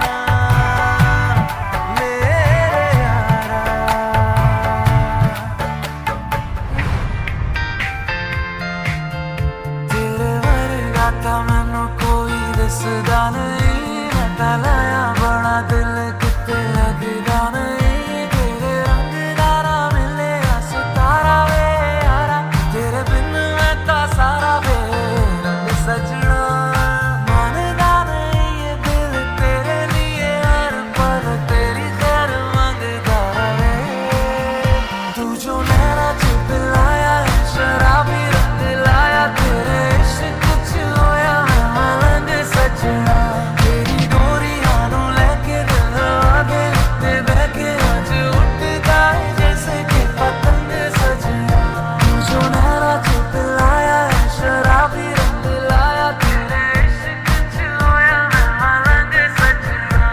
G: मेरे यारा। तेरे वर्गा था मैनू कोई दसदा नहीं, मैं तां लाया बड़ा दिल किते लगदा नहीं, तेरे रंग दा ना मिले सितारा वे यारा, तेरे बिन मैं तां सारा वे रंग सजना, मानदा नहीं ये दिल तेरे लिए हर पल तेरी खैर मंगदा रहे, तू जो नैना च पिलाया शराबी रंग लाया, तेरे इश्क च होया मैं मलंग सजना, तेरी डोरियां नू लेके दिल आगे ते बह के अज उठदा है जैसे कि पतंग सजना, तू जो नैना च पिलाया शराबी रंग लाया, तेरे इश्क च होया मैं मलंग सजना।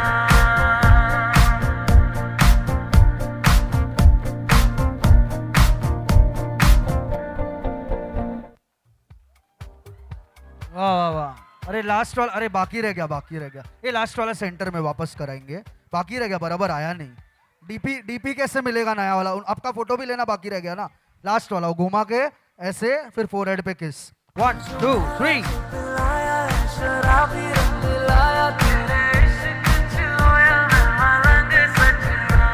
A: वाह वाह वाह। अरे लास्ट वाला, अरे बाकी रह गया, बाकी रह गया, ये लास्ट वाला सेंटर में वापस कराएंगे, बाकी रह गया, बराबर आया नहीं। डीपी डीपी कैसे मिलेगा नया वाला, आपका फोटो भी लेना बाकी रह गया ना, लास्ट वाला वो घुमा के ऐसे, फिर फोरहेड पे किस, 1 2 3।
G: लाया शराबी रंग लाया, तेरे इश्क च होया मैं मलंग सजना।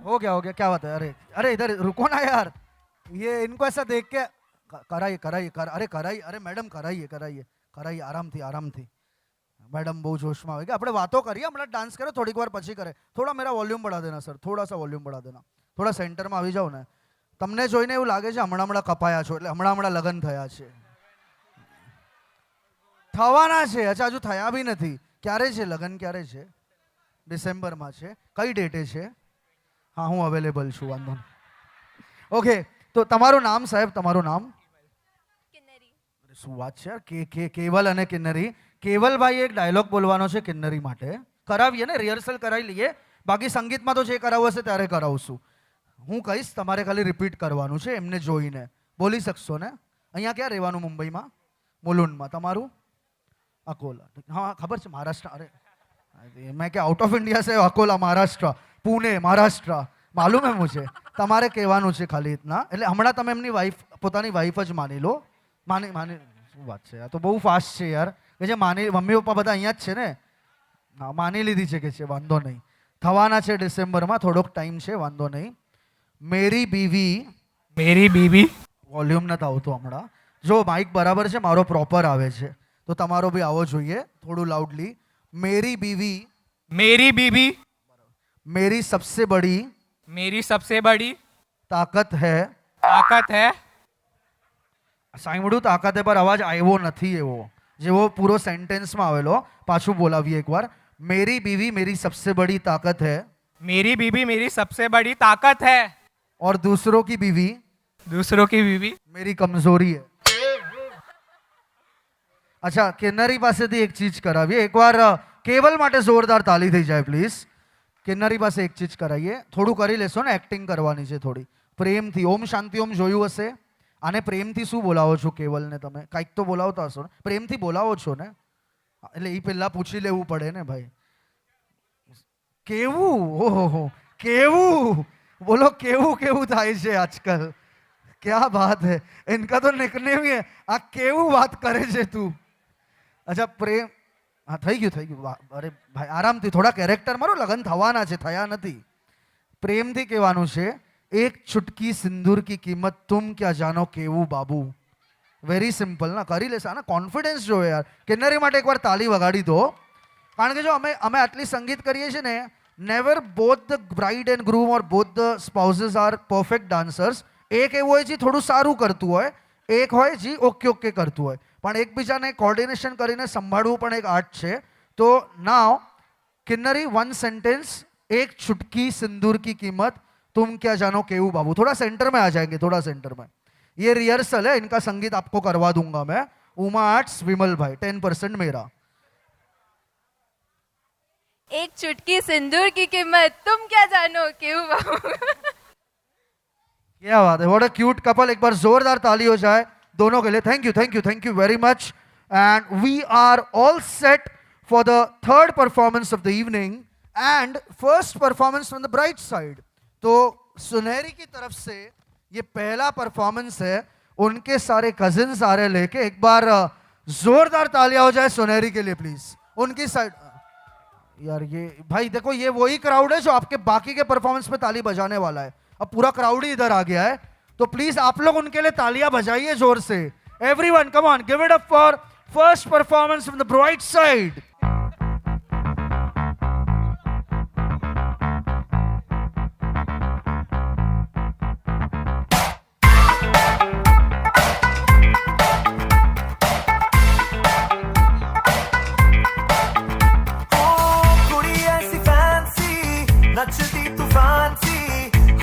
A: हो गया, क्या बात है। अरे अरे इधर रुको ना यार, ये इनको ऐसा देख के कराइए कराइए अरे कराइए, अरे मैडम कराइए कराइए कराइए, आरामથી આરામથી मैडम બહુ જોશમાં હોય કે આપણે વાતો કરીએ, હમણાં ડાન્સ કરો, થોડીક વાર પછી કરે, થોડા મેરા વોલ્યુમ बढ़ा देना સર, થોડા સા વોલ્યુમ बढ़ा देना, થોડા સેન્ટરમાં આવી જાઓ ને, તમને જોઈને એવું લાગે છે હમણાં કપાયા છો, એટલે હમણાં લગ્ન થયા છે, થવાના છે, અચ્છા હજુ થયા બી નથી, ક્યારે છે લગ્ન, ક્યારે છે, ડિસેમ્બરમાં છે, કઈ ડેટે છે, હા હું અવેલેબલ છું, વાંધો નહીં, ઓકે, તો તમારું નામ સાહેબ, તમારું નામ? શું વાત છે યાર, કેવલ અને કિન્નરી, કેવલભાઈ એક ડાયલોગ બોલવાનો છે કિન્નરી માટે, કરાવીએ ને, રિહર્સલ કરાવી લઈએ, બાકી સંગીતમાં તો જે કરાવવું હશે ત્યારે કરાવશું, હું કહીશ તમારે ખાલી રિપીટ કરવાનું છે એમને જોઈને, બોલી શકશો ને? અહીંયા ક્યાં રહેવાનું મુંબઈમાં? મુલુંડમાં, તમારું? अकोला, हाँ खबर से महाराष्ट्र, अरे मैं क्या आउट ऑफ इंडिया से, अकोला महाराष्ट्र, पुणे महाराष्ट्र, मालूम है मुझे, તમારે કહેવાનું છે ખાલી ઇતના, એટલે હમણાં તમે એમની વાઈફ, પોતાની વાઈફ જ માની લો, માની શું વાત છે, આ તો બહુ ફાસ્ટ છે યાર, કે જે માની, મમ્મી પપ્પા બધા અહીંયા જ છે ને, હા માની લીધી છે કે છે, વાંધો નહીં, થવાના છે ડિસેમ્બરમાં, થોડોક ટાઈમ છે, વાંધો નહીં, મેરી બીવી, વોલ્યુમ નથી આવતું હમણાં, જો માઇક બરાબર છે, મારો પ્રોપર આવે છે, તો તમારો બી આવો જોઈએ, થોડું લાઉડલી, मेरी बीवी मेरी सबसे बड़ी ताकत है સાંભળું તાકાત હે પર અવાજ આવ્યો નથી એવો, જેવો પૂરો સેન્ટેન્સમાં આવેલો, પાછું બોલાવીએ એકવાર, मेरी बीवी मेरी सबसे बड़ी ताकत है और दूसरों की बीवी मेरी कमजोरी है। अच्छा किन्नरी પાસેથી એક ચીજ કરાવીએ, એકવાર કેવલ માટે જોરદાર તાલી થઈ જાય પ્લીઝ, કિન્નરી પાસે એક ચીજ કરાવીએ, થોડું કરી લેશો ને, એક્ટિંગ કરવાની છે થોડી પ્રેમથી, ઓમ શાંતિ ઓમ જોયું હશે, આને પ્રેમથી શું બોલાવો છો કેવલને, તમે કંઈક તો બોલાવતા હશો ને, પ્રેમથી બોલાવો છો ને, એટલે એ પહેલા પૂછી લેવું પડે ને ભાઈ, કેવું ઓહો કેવું બોલો કેવું કેવું થાય છે આજકાલ क्या बात है इनका तो निकनेम ही है આ કેવું વાત કરે છે તું અચ્છા પ્રેમ હા થઈ ગયું વાહ, અરે ભાઈ આરામથી થોડા કેરેક્ટર મારો લગન થવાના છે થયા નથી પ્રેમથી કહેવાનું છે એક ચુટકી સિંદૂર કી કિંમત તુમ ક્યાં જાનો કેવું બાબુ વેરી સિમ્પલ ના કરી લેશે આના કોન્ફિડન્સ જોવે યાર કિન્નરી માટે એકવાર તાલી વગાડી દો કારણ કે જો અમે આટલી સંગીત કરીએ છીએ ને never both the bride and groom or both the spouses are perfect dancers એક એવું હોય જે થોડું સારું કરતું હોય એક હોય જે ઓકે કરતું હોય પણ એકબીજાને કોર્ડિનેશન કરીને સંભાળવું પણ એક આર્ટ છે તો નાવ કિન્નરી वन सेंटेंस एक चुटकी सिंदूर की कीमत तुम क्या जानो केवू बाबू थोड़ा सेंटर में आ जाएंगे थोड़ा सेंटर में ये रिहर्सल है इनका संगीत आपको करवा दूंगा मैं उमा आर्ट्स विमल भाई 10% मेरा
H: एक चुटकी सिंदूर की कीमत तुम क्या जानो क्यों बाबू
A: क्या बात है व्हाट अ क्यूट कपल एक बार जोरदार ताली हो जाए दोनों के लिए thank you very much and we are all set for the third performance of the evening and first performance from the bride side तो सुनहरी की तरफ से ये पहला परफॉर्मेंस है उनके सारे कजिन्स आ रहे लेके एक बार जोरदार तालियां हो जाए सुनहरी के लिए प्लीज उनकी साइड यार ये भाई देखो ये वही क्राउड है जो आपके बाकी के परफॉर्मेंस पे ताली बजाने वाला है अब पूरा क्राउड ही इधर आ गया है तो प्लीज आप लोग उनके लिए तालियां बजाइए जोर से everyone come on give it up for first performance from the bride side
F: कुड़ी ऐसी फैंसी नचती तूफान सी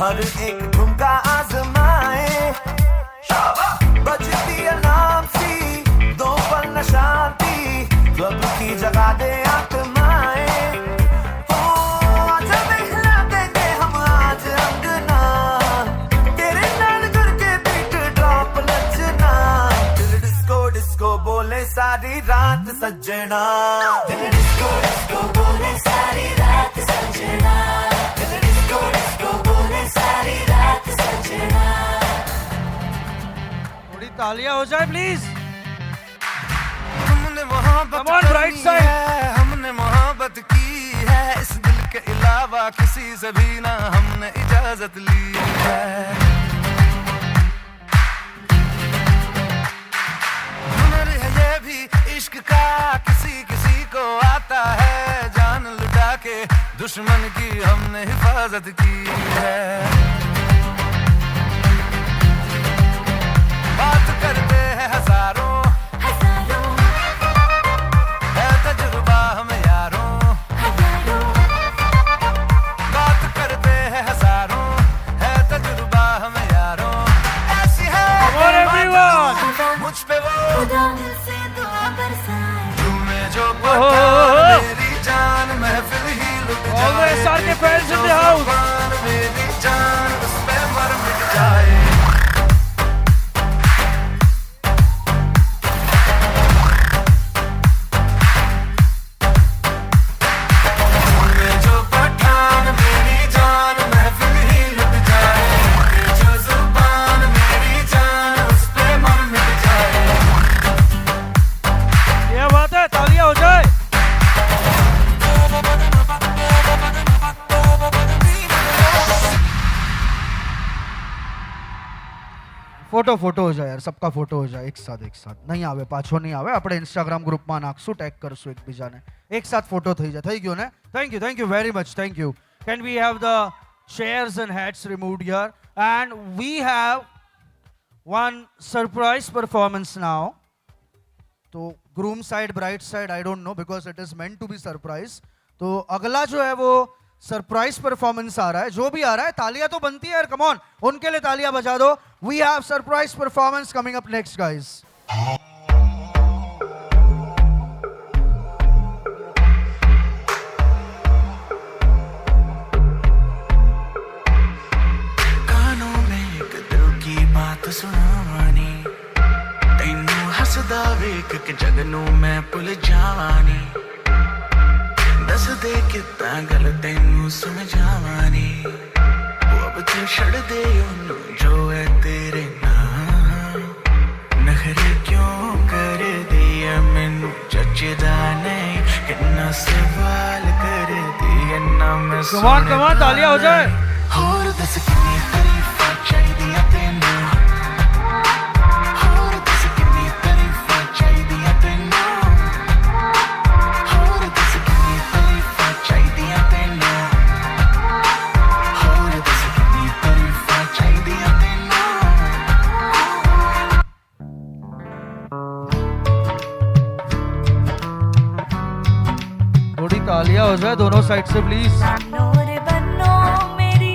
F: हर एक ठुमका आजमाए बजती अलार्म सी दो पल न शांति क्लब की जगह दे आत्माए ओ आजा दिखला देंगे हम आज अंगना तेरे नाल करके बीट ड्रॉप नचना दिल डिस्को डिस्को बोले सारी रात सजना दिल डिस्को डिस्को बोले सारी रात सजना दिल डिस्को डिस्को बोले सारी रात सजना
A: थोड़ी तालियां हो जाए प्लीज
F: हमने मोहब्बत
A: Come on, right
F: करनी
A: side.
F: है, हमने मोहब्बत की है इस दिल के अलावा किसी से भी ना हमने इजाजत ली है हुनर है ये भी इश्क का किसी किसी को आता है जान लुटा के दुश्मन की हमने हिफाजत की है बात करते हैं हजारों है तजुर्बा हम यारों बात करते हैं हजारों है तजुर्बा हम यारों ऐसी है मुझ पे वो
H: से दुआ बरसाए
F: तुम्हें जो पता मेरी जान महफिल ही लुट जाए जुबान मेरी जान उस पे मर मिट जाए तुम्हें जो पठान मेरी जान महफिल ही लुट जाए जो जुबान मेरी जान उस पे मर मिट जाए
A: क्या बात है तालियां हो जाए फोटो फोटो हो जाए यार सबका फोटो हो जाए एक साथ नहीं आवे पाछो नहीं आवे આપણે ઇન્સ્ટાગ્રામ ગ્રુપમાં નાખશું ટેગ કરશું એકબીજાને એક સાથ ફોટો થઈ જાય થઈ ગયો ને thank you very much thank you can we have the chairs and hats removed here and we have one surprise performance now तो groom side bride side I don't know because it is meant to be surprise तो अगला जो है वो surprise performance आ रहा है जो भी आ रहा है तालियां तो बनती है यार कम ऑन उनके लिए तालियां बजा दो we have surprise performance coming up next guys
F: कानों में एक दिल की बात सुनानी तैनू हसदा वेख के जगनू मैं भुल जानी दस दे कितना गल तेनू समझावां नी वो अब तू छड़ दे ओनू जो है तेरे नाम नखरे क्यों कर दिया मैनू जचदा नहीं कितना सवाल कर दिया ना मैं
A: कम ऑन तालियां हो जाए
F: होर दस कितनी तारीफां चाहिदियां तैनू होर दस कितनी तारीफां चाहिदियां तैनू होर दस कितनी तारीफां चाहिदियां तैनू होर दस कितनी तारीफां चाहिदियां तैनू
A: थोड़ी तालियां हो जाए दोनों साइड से प्लीज
H: बनो रे बनो मेरी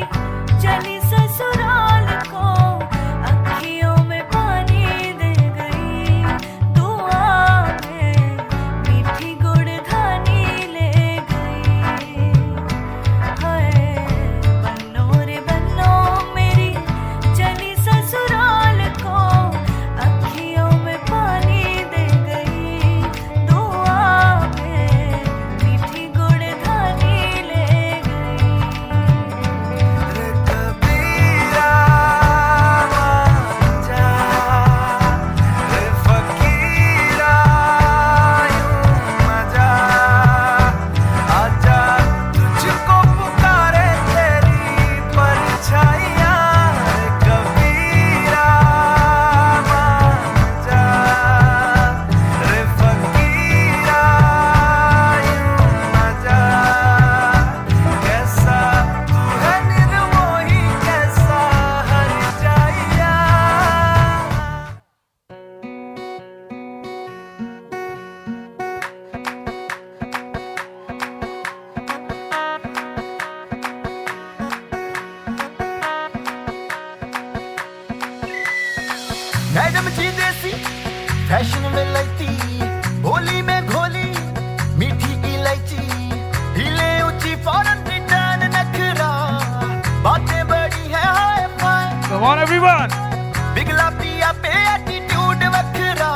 H: चली ससुराल को अखियों में पानी दे गई दुआ में मीठी गुड़ धानी ले गई हाय बनो रे बनो मेरी चली ससुराल को अखियों में पानी दे गई दुआ में मीठी गुड़ धानी ले गई
B: रे कबीरा जा रे फकीरा यूं मजा आजा तुझको पुकारे तेरी परछाइयाँ रे कबीरा जा रे फकीरा यूं मजा कैसा तू है निर्मोही कैसा हर जाइया मैडम जी देसी फैशन में लगती होली में घोली मीठी इलायची हिले ऊंची फौरन रिटर्न नखरा बातें बड़ी है हाय फाय
A: कम ऑन एवरीवन
B: बिगला पिया पे एटीट्यूड वखरा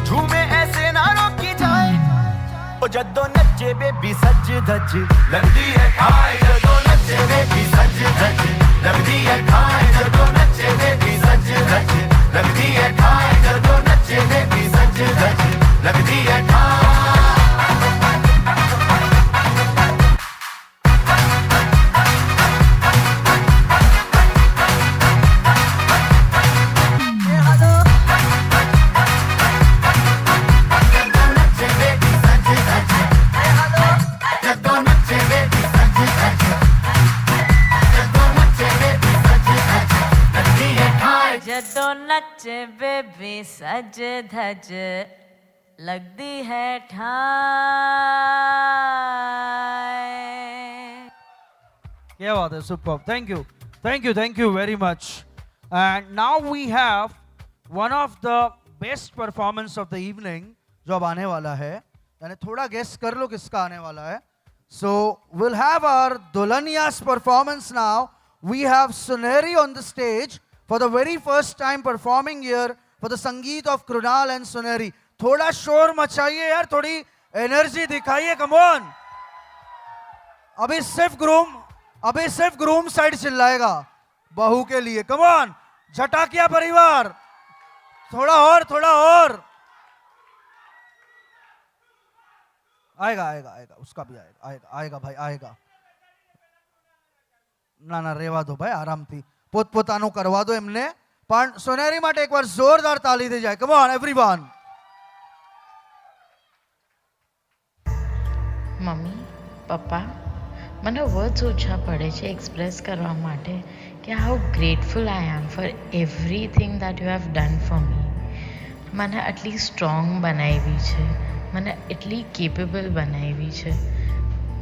B: झूमे ऐसे ना रोकी जाए ओ जदों नचे बेबी सज धज लगदी है खाए जदों नचे बेबी सज धज लगदी है खाए जदों नचे बेबी सज धज लगदी है खाए जदों नचे बेबी सज धज लगदी है खाए
H: जदों नचे बेबी सज धज लगदी है ठाय
A: क्या बात है super thank you very much and now we have one of the best performance of the evening जो अब आने वाला है यानी थोड़ा गेस कर लो किसका आने वाला है सो विल हैव आवर दुल्हनिया's performance now we have Sunehri on the stage for the very first time performing here for the sangeet of Krunal and Sunehri थोड़ा शोर मचाइए यार थोड़ी एनर्जी दिखाइए कम ऑन अभी सिर्फ ग्रूम साइड चिल्लाएगा बहू के लिए कम ऑन झटाकिया परिवार थोड़ा और आएगा उसका भी आएगा भाई आएगा ના રેવા દો ભાઈ આરામથી પોતપોતાનું કરવા દો એમને પણ સોનેરી માટે એકવાર જોરદાર તાળી થઈ જાય કમ ઓન એવરીવન
I: મમ્મી પપ્પા મને વર્ડ્સ ઓછા પડે છે એક્સપ્રેસ કરવા માટે કે how grateful I am for everything that you have done for me મને આટલી સ્ટ્રોંગ બનાવી છે મને એટલી કેપેબલ બનાવી છે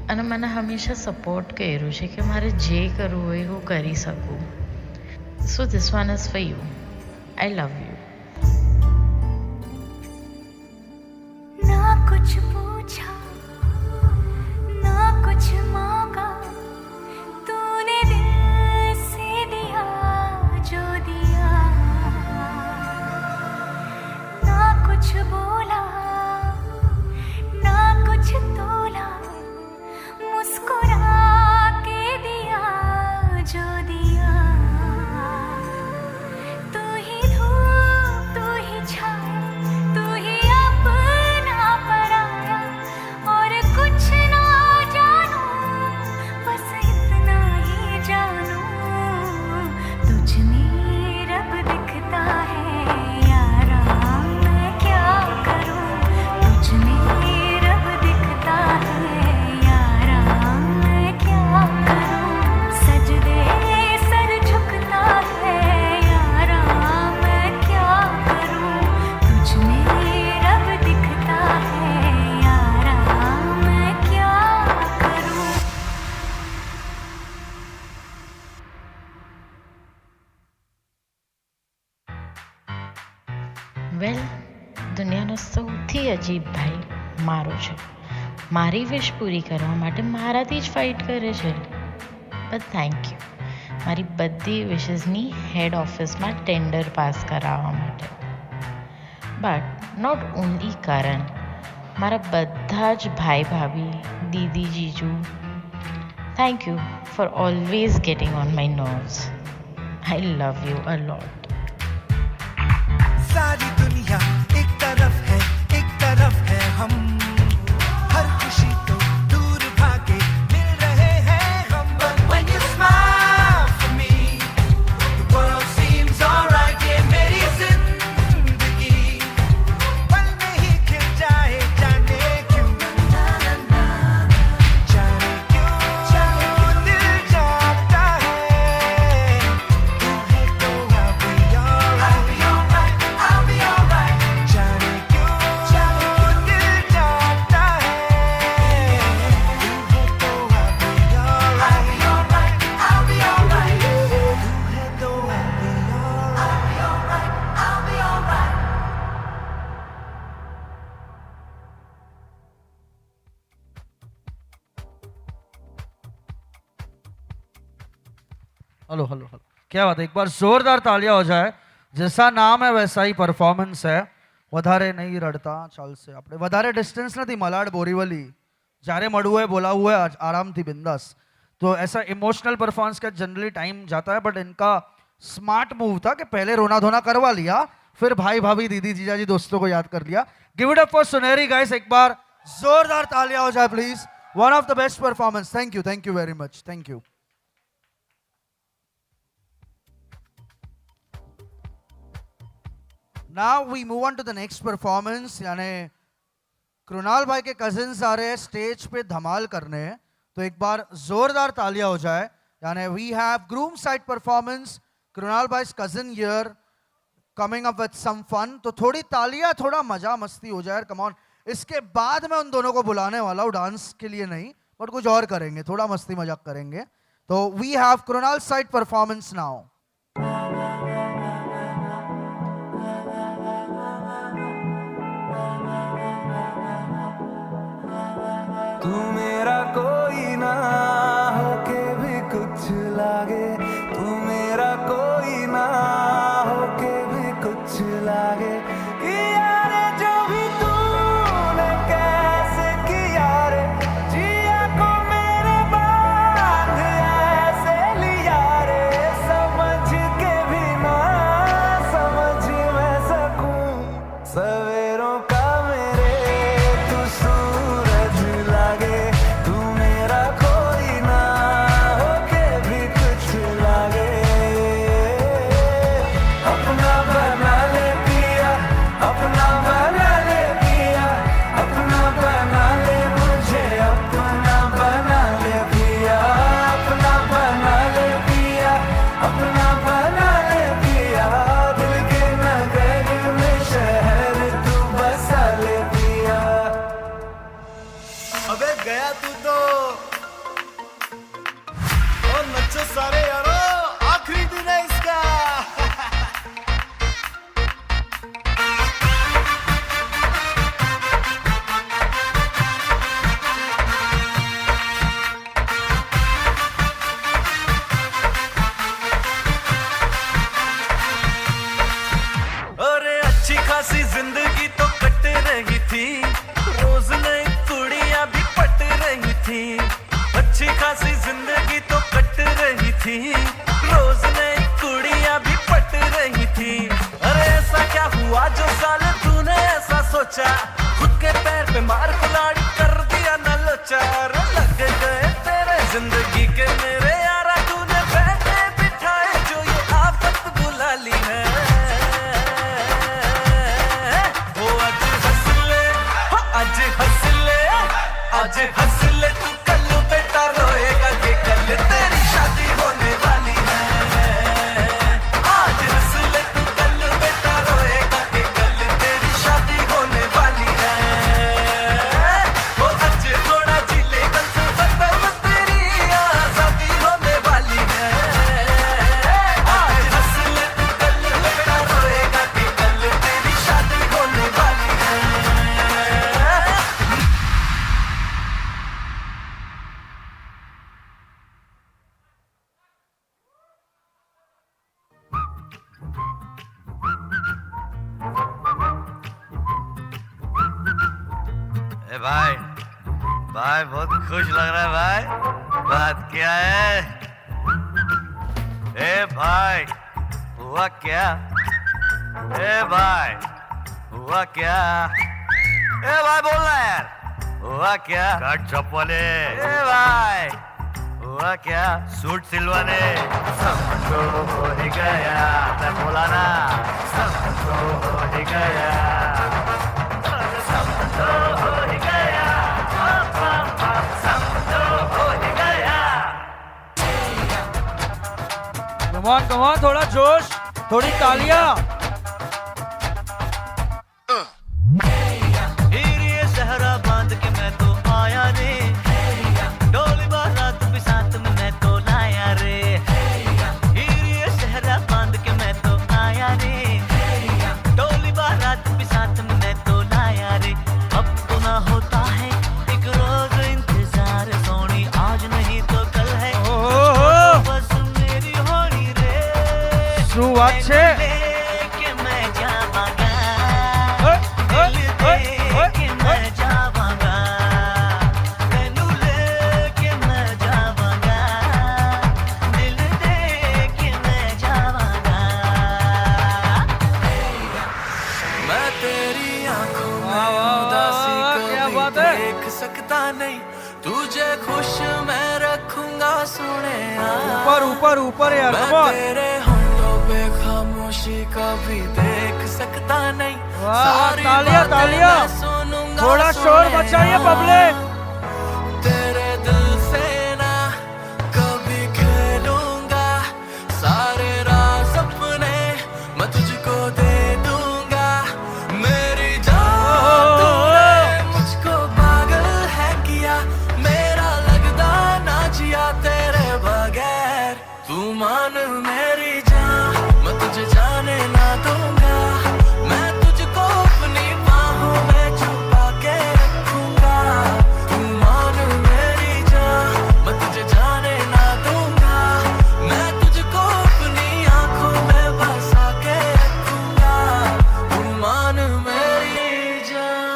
I: અને મને હંમેશા સપોર્ટ કર્યું છે કે મારે જે કરવું હોય હું કરી શકું so this one is for you I love you
H: ना कुछ पूछा ना कुछ मांगा तूने दिल से दिया जो दिया ना कुछ बोला ना कुछ तोला
I: વેલ, દુનિયાનો સૌથી અજીબ ભાઈ મારો છે. મારી વિશ પૂરી કરવા માટે મારાથી જ ફાઇટ કરે છે. બટ થેન્ક યુ મારી બધી વિશેસની હેડ ઓફિસમાં ટેન્ડર પાસ કરાવવા માટે. બટ નોટ ઓનલી કરણ, મારા બધા જ ભાઈ ભાભી, દીદી, જીજુ, thank you for always getting on my nerves. I love you a lot.
F: सारी दुनिया एक तरफ है हम हर खुशी तो दूर भागे मिल रहे हैं हम But when you smile for me the world seems alright ये मेरी जिंदगी पल में ही खिल जाए जाने क्यों दिल जाता है तू है तो I'll be alright I'll be alright जाने क्यों दिल जाता है तू है तो I'll be alright I'll be alright तू है तो I'll be alright I'll be alright
A: hello hello hello, क्या बात है, एक बार जोरदार तालियां हो जाए. जैसा नाम है वैसा ही परफॉर्मेंस है. વધારે નહીં રડતા ચાલશે. આપણે વધારે ડિસ્ટન્સ નથી, મલાડ બોરીવલી. જ્યારે મળવું હોય બોલાવવું હોય आरामથી बिंदास. तो ऐसा इमोशनल परफॉर्मेंस का जनरली टाइम जाता है, बट इनका स्मार्ट मूव था कि पहले रोना धोना करवा लिया, फिर भाई भाभी दीदी जीजाजी दोस्तों को याद कर लिया. Give it up for Suneri guys. एक बार जोरदार तालियां हो जाए please. One of the best performance. Thank you very much. Thank you. Now we move on to the next performance. यानी कृणाल भाई के कजिन्स आ रहे हैं स्टेज पे धमाल करने. तो एक बार जोरदार तालियां हो जाए. यानी we have groom side performance. Krunal भाई's cousin here coming up with some fun. तो थोड़ी तालियां, थोड़ा मजा मस्ती हो जाए. Come on. इसके बाद मैं उन दोनों को बुलाने वाला हूँ डांस के लिए नहीं, बट कुछ और करेंगे, थोड़ा मस्ती मजाक करेंगे. तो we have Krunal side performance now.
G: तू मेरा कोई ना होके भी कुछ लागे, तू मेरा कोई ना होके भी कुछ लागे. किया रे जो भी तूने कैसे किया रे, जिया को मेरे बांध ऐसे लिया रे. समझ के भी ना समझ मैं सकूं सवेरों का मेरे तू सूरज लागे. तू मेरा कोई ना होके भी कुछ लागे. अपना बना ले पिया, अपना बना ले पिया, अपना बना ले मुझे, अपना बना ले पिया, अपना बना ले पिया, अपना बना ले पिया. दिल के नगर में शहर तू बसा ले पिया.
F: अबे गया तू तो और नचो सारे यारो, आखिरी दिन है इसका. अरे अच्छी खासी जिंदगी तो कट रही थी, रोज नई कुड़ियां भी पट रही थी. अच्छी खासी जिंदगी तो कट रही थी, रोज नई कुड़ियां भी पट रही थी. अरे ऐसा क्या हुआ जो साले तूने ऐसा सोचा, खुद के पैर पे मार कुल्हाड़ी कर दिया न लोचा. अरे लग गए तेरे जिंदगी के मेरे यारा, तूने बैठे बिठाए जो ये आफत बुला ली है. वो आज हंस ले, आज हंस ले, आज हंस ले तू, कल बेटा रोएगा कि कल तेरी शादी होने वाली है. आज हंस ले तू, कल बेटा रोएगा कि कल तेरी शादी होने वाली है. वो आज थोड़ा जिले कल से बदल तेरी आजादी ए भाई भाई बहुत खुश लग रहा है भाई बात क्या है ए भाई हुआ क्या ए भाई हुआ क्या ए भाई बोल रहा यार हुआ क्या कट चप्पले ए भाई हुआ क्या सूट सिलवाने समझो हो ही गया मैं बोला ना समझो हो ही गया समझो हो ही गया समझो हो ही गया
A: कमान थोड़ा जोश, थोड़ी तालियां।
F: हीरे सहरा बांध के मैं तो आया रे डोली बारात भी साथ में मैं तो लाया रे हीरे सहरा बांध के मैं तो आया रे डोली बारात भी साथ में मैं तो लाया रे अब तो ना होता है एक रोज इंतजार सोनी आज नहीं तो कल है बस मेरी होनी रे
A: શું વાત છે?
F: लेके मैं जावांगा दिल देके मैं जावांगा तेनू लेके मैं जावांगा दिल देके मैं जावांगा
G: मैं तेरी आंखों
A: वाह,
G: में
A: वाह,
G: उदासी
A: वाह, क्या
G: कभी
A: बात है।
G: देख सकता नहीं तुझे खुश मैं रखूंगा सुने
A: ऊपर यार,
G: मैं
A: come on।
G: तेरे होंठों पे खामोशी कभी देख सकता नहीं
A: वाह,
G: सारी
A: तालियां,
G: बातें
A: तालियां।
G: मैं सुनूंगा
A: थोड़ा शोर
G: सुने
A: मचाइए पब्लिक।
G: तेरे दिल से ना कभी खेलूंगा सारे राज अपने मैं तुझको दे दूंगा मेरी जान तूने मुझको पागल है किया मेरा लगदा ना जिया तेरे बगैर तू मान मेरी जान मैं तुझे जाने ना दूंगा मैं तुझको अपनी बाहों में छुपा के रखूंगा तू मान मेरी जान मैं तुझे जाने ना दूंगा मैं तुझको अपनी आंखों में बसा के रखूंगा तू मान मेरी जान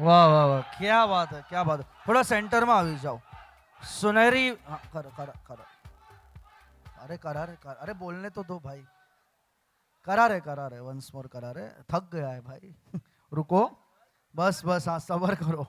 A: વાહ વાહ વાહ, क्या बात है, क्या बात है। थोड़ा सेंटर में આવી જાઓ। सुनहरी, हाँ, करो करो करो। अरे करा रे कर, अरे बोलने तो दो भाई। करा रे वंस मोर करा रे, थक गया है भाई। रुको, बस बस, हाँ सबर करो।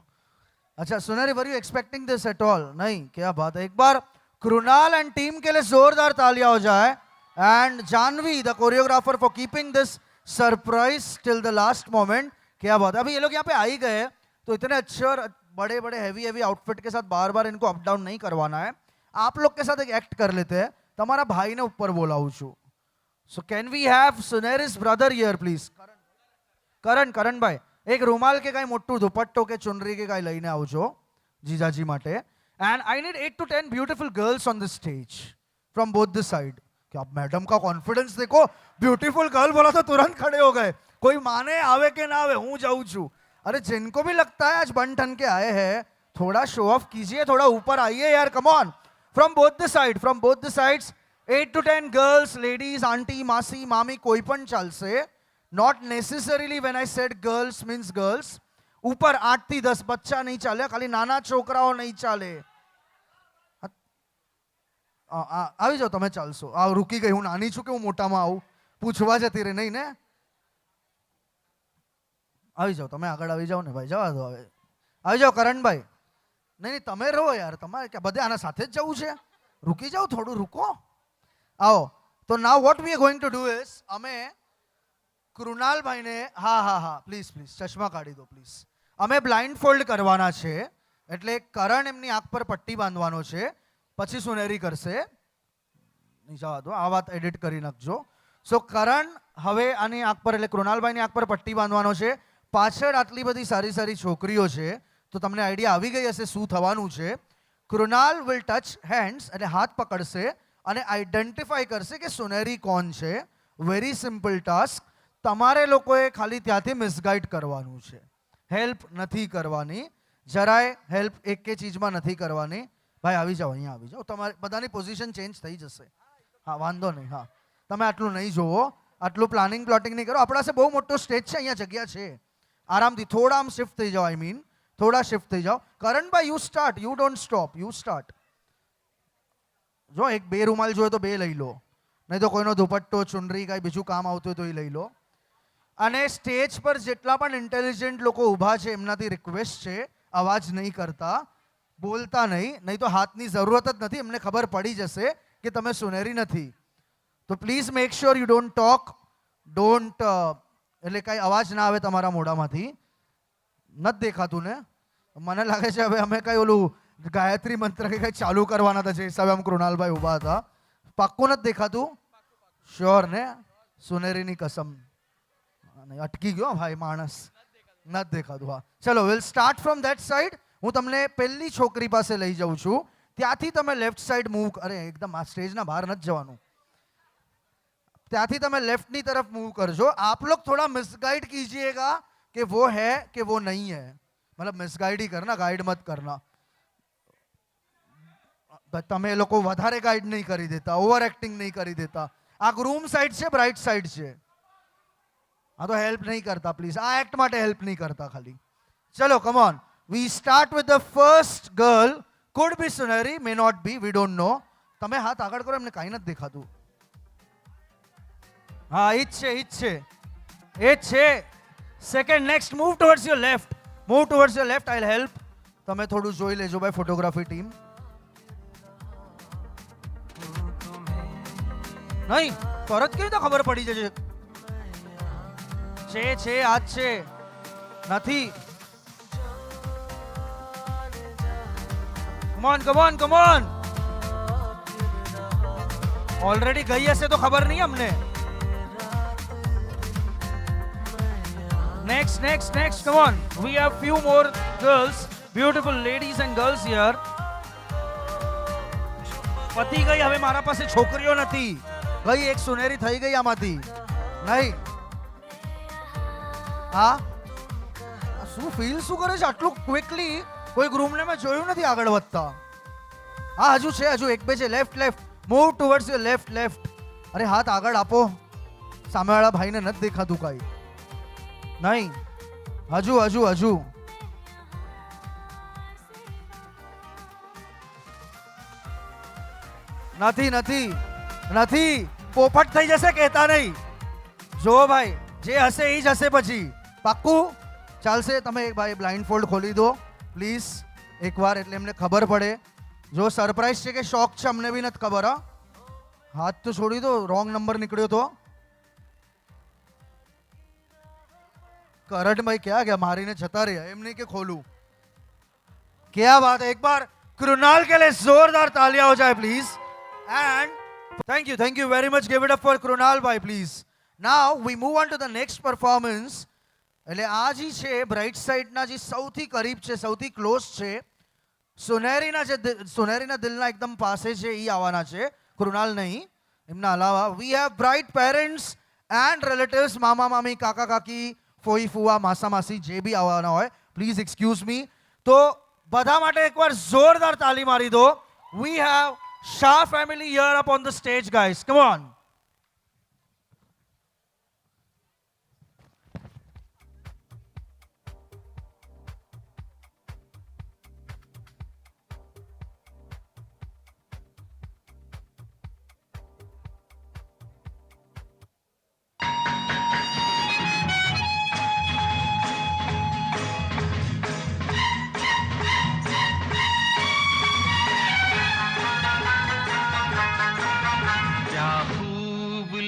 A: अच्छा सुनहरी, were you expecting this at all? नहीं, क्या बात है। एक बार कृणाल एंड टीम के लिए जोरदार तालियां हो जाए। And Janvi the choreographer for keeping this surprise till the last moment. क्या बात है। अभी ये लोग यहाँ पे आ ही गए तो इतने अच्छे और बड़े बड़े हैवी आउटफिट के साथ बार बार इनको अप डाउन नहीं करवाना है। आप लोग के साथ एक एक्ट कर लेते हैं। તમારા ભાઈને ઉપર બોલાવું છું। So can we have Sunehri's brother here please? Karan ભાઈ, એક રૂમાલ કે કાંઈ મોટું દુપટ્ટો કે ચુનરી કે કાંઈ લઈને આવજો જીજાજી માટે। And I need 8 to 10 beautiful girls on the stage from both the side. क्या मैडम का कॉन्फिडेंस देखो, ब्यूटीफुल गर्ल बोला तो तुरंत खड़े हो गए। कोई माने आवे के ना आवे, हूँ जाऊँ छू। अरे जिनको भी लगता है आज बन ठन के आए हैं, थोड़ा शो ऑफ कीजिए, थोड़ा ऊपर आइए यार, come on. From both the sides 8 to 10 girls, ladies, aunty, मासी, मामी, कोई पण चालसे। Not necessarily when I said girls means girls. ऊपर 8 થી 10 बच्चा नहीं चाले, खाली नाना छोकराओ नहीं चाले। આવી જાઓ તમે, ચાલશો। આ રૂકી ગઈ, હું નાની છું કે હું મોટામાં આવું પૂછવા જતી રહી? નહીં ને, આવી જાઓ તમે, આગળ આવી જાઓ ને ભાઈ, જવા દો હવે। આવી જાઓ કરણભાઈ। નહીં તમે રહો યાર, તમારે क्या બધે આના સાથે જ જવું છે? રૂકી જાઓ, થોડું રૂકો, आओ। तो now what we are going to do is, અમે કૃણાલભાઈને, હા પ્લીઝ ચશ્મા કાઢી દો પ્લીઝ। અમે બ્લાઇન્ડ ફોલ્ડ કરવાના છે, એટલે કરણ એમની આંખ પર પટ્ટી બાંધવાનો છે, પછી સુનેરી કરશે। નહીં જવા દો, આ વાત એડિટ કરી નાખજો। સો કરણ હવે આની આંખ પર, એટલે કૃણાલભાઈની આંખ પર પટ્ટી બાંધવાનો છે। પાછળ આટલી બધી સારી સારી છોકરીઓ છે, તો તમને આઈડિયા આવી ગઈ હશે શું થવાનું છે। કૃણાલ વિલ ટચ હેન્ડ્સ, એટલે હાથ પકડશે અને આઈડેન્ટિફાઈ કરશે કે સુનેરી કોણ છે। Very simple task. તમારે લોકોએ ખાલી ત્યાંથી મિસગાઈડ કરવાનું છે, હેલ્પ નથી કરવાની, જરાય હેલ્પ એકે ચીજમાં નથી કરવાની। ભાઈ આવી જાઓ, અહીંયા આવી જાઓ, તમારે બધાની પોઝિશન ચેન્જ થઈ જશે। હા વાંધો નહીં, હા તમે આટલું નહીં જોવો, આટલું પ્લાનિંગ પ્લોટિંગ નહીં કરો. આપણા પાસે બહુ મોટો સ્ટેજ છે, અહીંયા જગ્યા છે. આરામથી થોડા આમ શિફ્ટ થઈ જાઓ. થોડા શિફ્ટ થઈ જાઓ. કરણભાઈ you start, you don't stop, you start. જો એક 2 રૂમાલ જોઈએ તો 2 લઈ લો, નહીં તો કોઈનો દુપટ્ટો ચુનરી કાંઈ બીજું કામ આવતું હોય તો એ લઈ લો. અને સ્ટેજ પર જેટલા પણ ઇન્ટેલિજન્ટ લોકો ઊભા છે એમનાથી રિક્વેસ્ટ છે અવાજ નહીં કરતા, બોલતા નહીં તો હાથની જરૂરત જ નથી. એમને ખબર પડી જશે કે તમે સુનેરી નથી. તો please make sure you don't talk, don't એટલે કાંઈ અવાજ ના આવે તમારા મોઢામાંથી. નથી દેખાતું ને? મને લાગે છે હવે અમે કાંઈ ઓલું ગાયત્રી મંત્ર કે કંઈ ચાલુ કરવાના હતા, જે હિસાબે આમ કૃણાલભાઈ ઊભા હતા. પાક્કું નથી દેખાતું? શ્યોર ને? સુનેરીની કસમ. અટકી ગયો ભાઈ માણસ, નથી દેખાતું. હા ચલો, will start from that side. હું તમને પહેલી છોકરી પાસે લઈ જાઉં છું, ત્યાંથી તમે લેફ્ટ સાઈડ મૂવ. અરે એકદમ આ સ્ટેજના બહાર નથી જવાનું. ત્યાંથી તમે લેफ्टની तरफ मूव करजो. आप लोग थोड़ा मिसगाइड कीजिएगा कि वो है कि वो नहीं है. मतलब मिसगाइड ही करना, गाइड मत करना. તમે લોકો વધારે ગાઈડ નહીં કરી દેતા, ઓવર એક્ટિંગ નહીં કરી દેતા. આ ગ્રૂમ સાઈડ છે, બ્રાઇટ સાઈડ છે. આ તો હેલ્પ નહીં કરતા પ્લીઝ. આ એક્ટ માટે હેલ્પ નહીં કરતા ખાલી. ચલો come on, we start with the first girl. Could be Suneri, may not be, we don't know. તમે હાથ આગળ કરો, એમને કાંઈ નથી દેખાતું. હા એ જ છે. Second, next, move towards your left. Move towards your left, I help. તમે થોડું જોઈ લેજો ભાઈ, ફોટોગ્રાફી ટીમ. નહીં તરત કેવી રીતે ખબર પડી જશે? છે આ જ છે, નથી. Come on. ઓલરેડી ગઈ હશે તો ખબર નહીં અમને. Next, come on. We have few more girls, beautiful ladies and girls here. પતી ગઈ, હવે મારા પાસે છોકરીઓ નથી. ગઈ એક સુનેરી થઈ ગઈ આમાંથી. નહીં હા શું ફીલ શું કરે છે આટલું ક્વિકલી? કોઈ ગ્રુમને મેં જોયું નથી આગળ વધતા. હા હજુ છે, હજુ એક બે છે. Left, move towards your left. અરે હાથ આગળ આપો, સામેવાળા ભાઈને નથી દેખાતું કાંઈ. નહીં હજુ. નથી. પોપટ થઈ જશે, કહેતા નહીં. જો ભાઈ, જે હશે એ જ હશે પછી. પાક્કું ચાલશે? તમે ભાઈ બ્લાઇન્ડ ફોલ્ડ ખોલી દો પ્લીઝ એકવાર, એટલે એમને ખબર પડે. જો સરપ્રાઈઝ છે કે શોખ છે અમને બી નથી ખબર. હા હાથ તો છોડી દો, રોંગ નંબર નીકળ્યો તો. કરણભાઈ ક્યાં ગયા? મારીને જતા રહ્યા. એમ નહીં કે ખોલું. क्या बात है. एक बार कृणाल के लिए जोरदार तालियां हो जाए please. And thank you very much. Give it up for Krunal bhai please. Now we move on to the next performance. એટલે આ જે છે બ્રાઇટ સાઇડના જે સૌથી કરીબ છે, સૌથી ક્લોઝ છે, સુનેરીના દિલના એકદમ પાસે છે, એ આવવાના છે. કૃણાલ નહીં, એમના અલાવા we have bright parents and relatives, મામા મામી, કાકા કાકી, ફોઈ ફુવા, માસા માસી, જે બી આવવાના હોય. Please excuse me. તો બધા માટે એકવાર જોરદાર તાલી મારી દો. We have Shah family here up on the stage guys. Come on.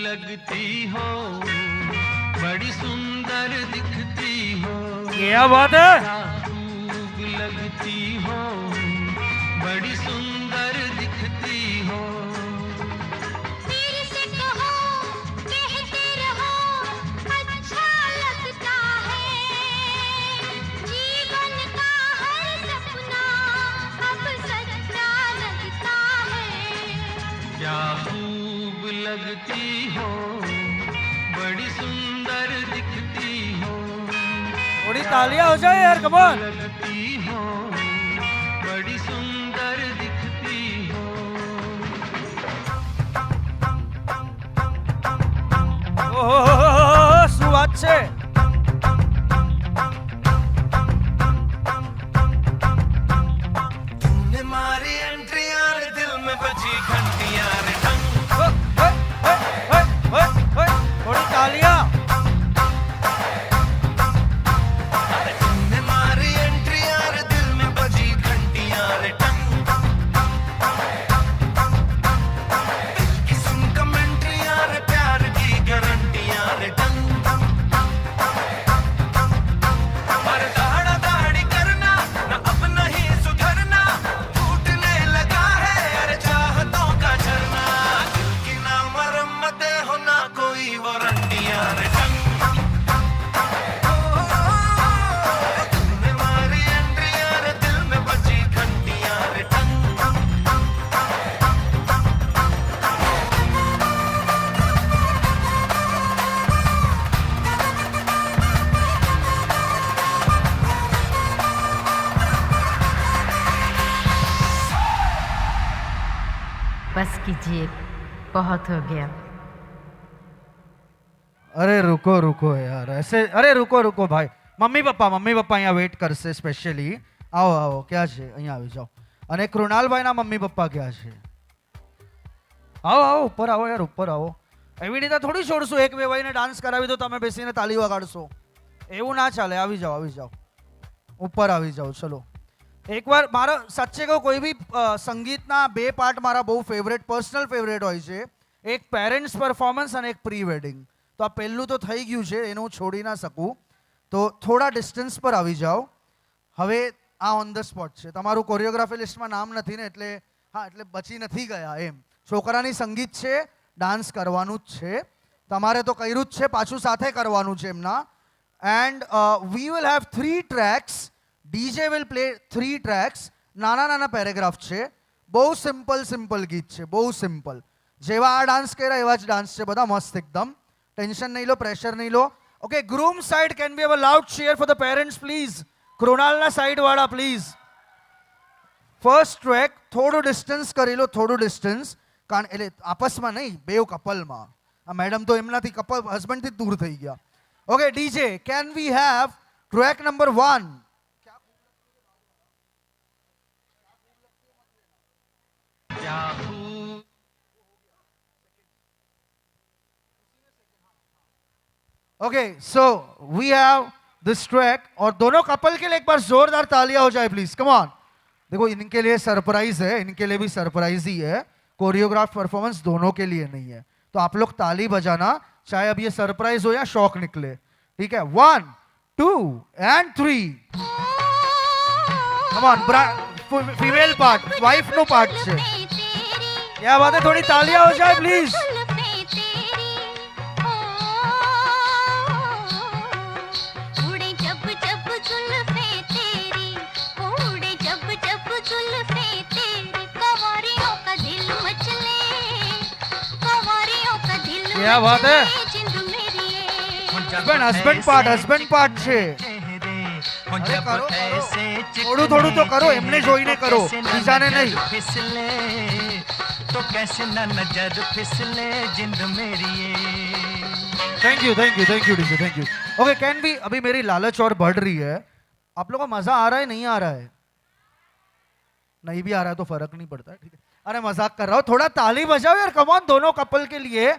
B: लगती हो, बड़ी सुंदर दिखती हो.
A: क्या बात है.
B: खूब लगती हो, बड़ी सुंदर दिखती हो.
H: तेरे से कहो, कहते रहो, अच्छा लगता है. जीवन का हर सपना अब सच्चा लगता है.
B: क्या खूब लगती हो, बड़ी सुंदर दिखती हो.
A: थोड़ी तालियां हो जाए यार. Come on.
B: लगती हो, बड़ी सुंदर दिखती हो.
A: ओहो
F: में बजी घंटियां रे ढंग
A: थोड़ी तालियां
F: अरे तुमने मारी एंट्री यार दिल में बजी घंटियां रे टंग दिल की सुन कमेंट्री यार प्यार की गारंटियां रे टंग पर दाड़ा दाड़ी करना ना अब नहीं सुधरना टूटने लगा है यार चाहतों का झरना दिल की ना मरम्मत हो ना कोई वारंटियां रे टंग तुमने मारी एंट्री यार दिल में बजी घंटियां रे टंग
I: बस कीजिए, बहुत हो गया।
A: अरे रुको रुको यार ऐसे अरे रुको रुको ભાઈ મમ્મી પપ્પા અહીંયા વેઇટ કરશે સ્પેશિયલી આવો આવો ક્યાં છે અહીંયા આવી જાઓ અને કૃણાલભાઈના મમ્મી પપ્પા ક્યાં છે આવો આવો ઉપર આવો યાર ઉપર આવો એવી રીતે થોડી છોડશું એક વેવાઈને ડાન્સ કરાવી દો તમે બેસીને તાલી વગાડશો એવું ના ચાલે આવી જાઓ ઉપર આવી જાઓ ચલો એકવાર મારા સાચે કહું કોઈ બી સંગીતના બે પાર્ટ મારા બહુ ફેવરેટ પર્સનલ ફેવરેટ હોય છે એક પેરેન્ટ્સ પરફોર્મન્સ અને એક પ્રી વેડિંગ તો આ પહેલું તો થઈ ગયું છે એનું હું છોડી ના શકું તો થોડા ડિસ્ટન્સ પર આવી જાઓ હવે આ ઓન ધ સ્પોટ છે તમારું કોરિયોગ્રાફી લિસ્ટમાં નામ નથી ને એટલે હા એટલે બચી નથી ગયા એમ છોકરાની સંગીત છે ડાન્સ કરવાનું જ છે તમારે તો કર્યું જ છે પાછું સાથે કરવાનું છે એમના and we will have 3 tracks DJ will play 3 tracks નાના પેરેગ્રાફ છે બહુ સિમ્પલ ગીત છે બહુ સિમ્પલ જેવા આ ડાન્સ કર્યા એવા જ ડાન્સ છે બધા મસ્ત એકદમ ટેન્શન નહીં લો પ્રેશર નહીં લો okay groom side can be have a loud cheer for the parents please કૃણાલના સાઇડ વાળા પ્લીઝ ફર્સ્ટ ટ્રેક થોડું ડિસ્ટન્સ કરી લો થોડું ડિસ્ટન્સ કારણ એટલે આપસમાં નહીં બેવ કપલમાં આ મેડમ તો એમનાથી કપલ હસબન્ડથી દૂર થઈ ગયા okay DJ can we have track number 1 okay so we have this track और दोनों कपल के लिए एक बार जोरदार तालियां हो जाए प्लीज कम ऑन देखो इनके लिए सरप्राइज है इनके लिए भी सरप्राइज ही है कोरियोग्राफ परफॉर्मेंस दोनों के लिए नहीं है तो आप लोग ताली बजाना चाहे अब ये सरप्राइज हो या शौक निकले ठीक है 1 2 and 3 come on female part wife no part છે क्या बात है थोड़ी तालियां हो जाए प्लीज क्या बात है હસબન્ડ પાર્ટ છે અરે કરો થોડું થોડું તો કરો એમને જોઈને કરો બીજાને નહીં
F: तो कैसे न नजर फिसले जिंद मेरी
A: thank you DJ thank you okay can be अभी मेरी लालच और बढ़ रही है आप लोगों को मजा आ रहा है नहीं आ रहा है नहीं भी आ रहा है तो फर्क नहीं पड़ता ठीक है अरे मजाक कर रहा हूँ थोड़ा ताली बजाओ यार कम ऑन दोनों कपल के लिए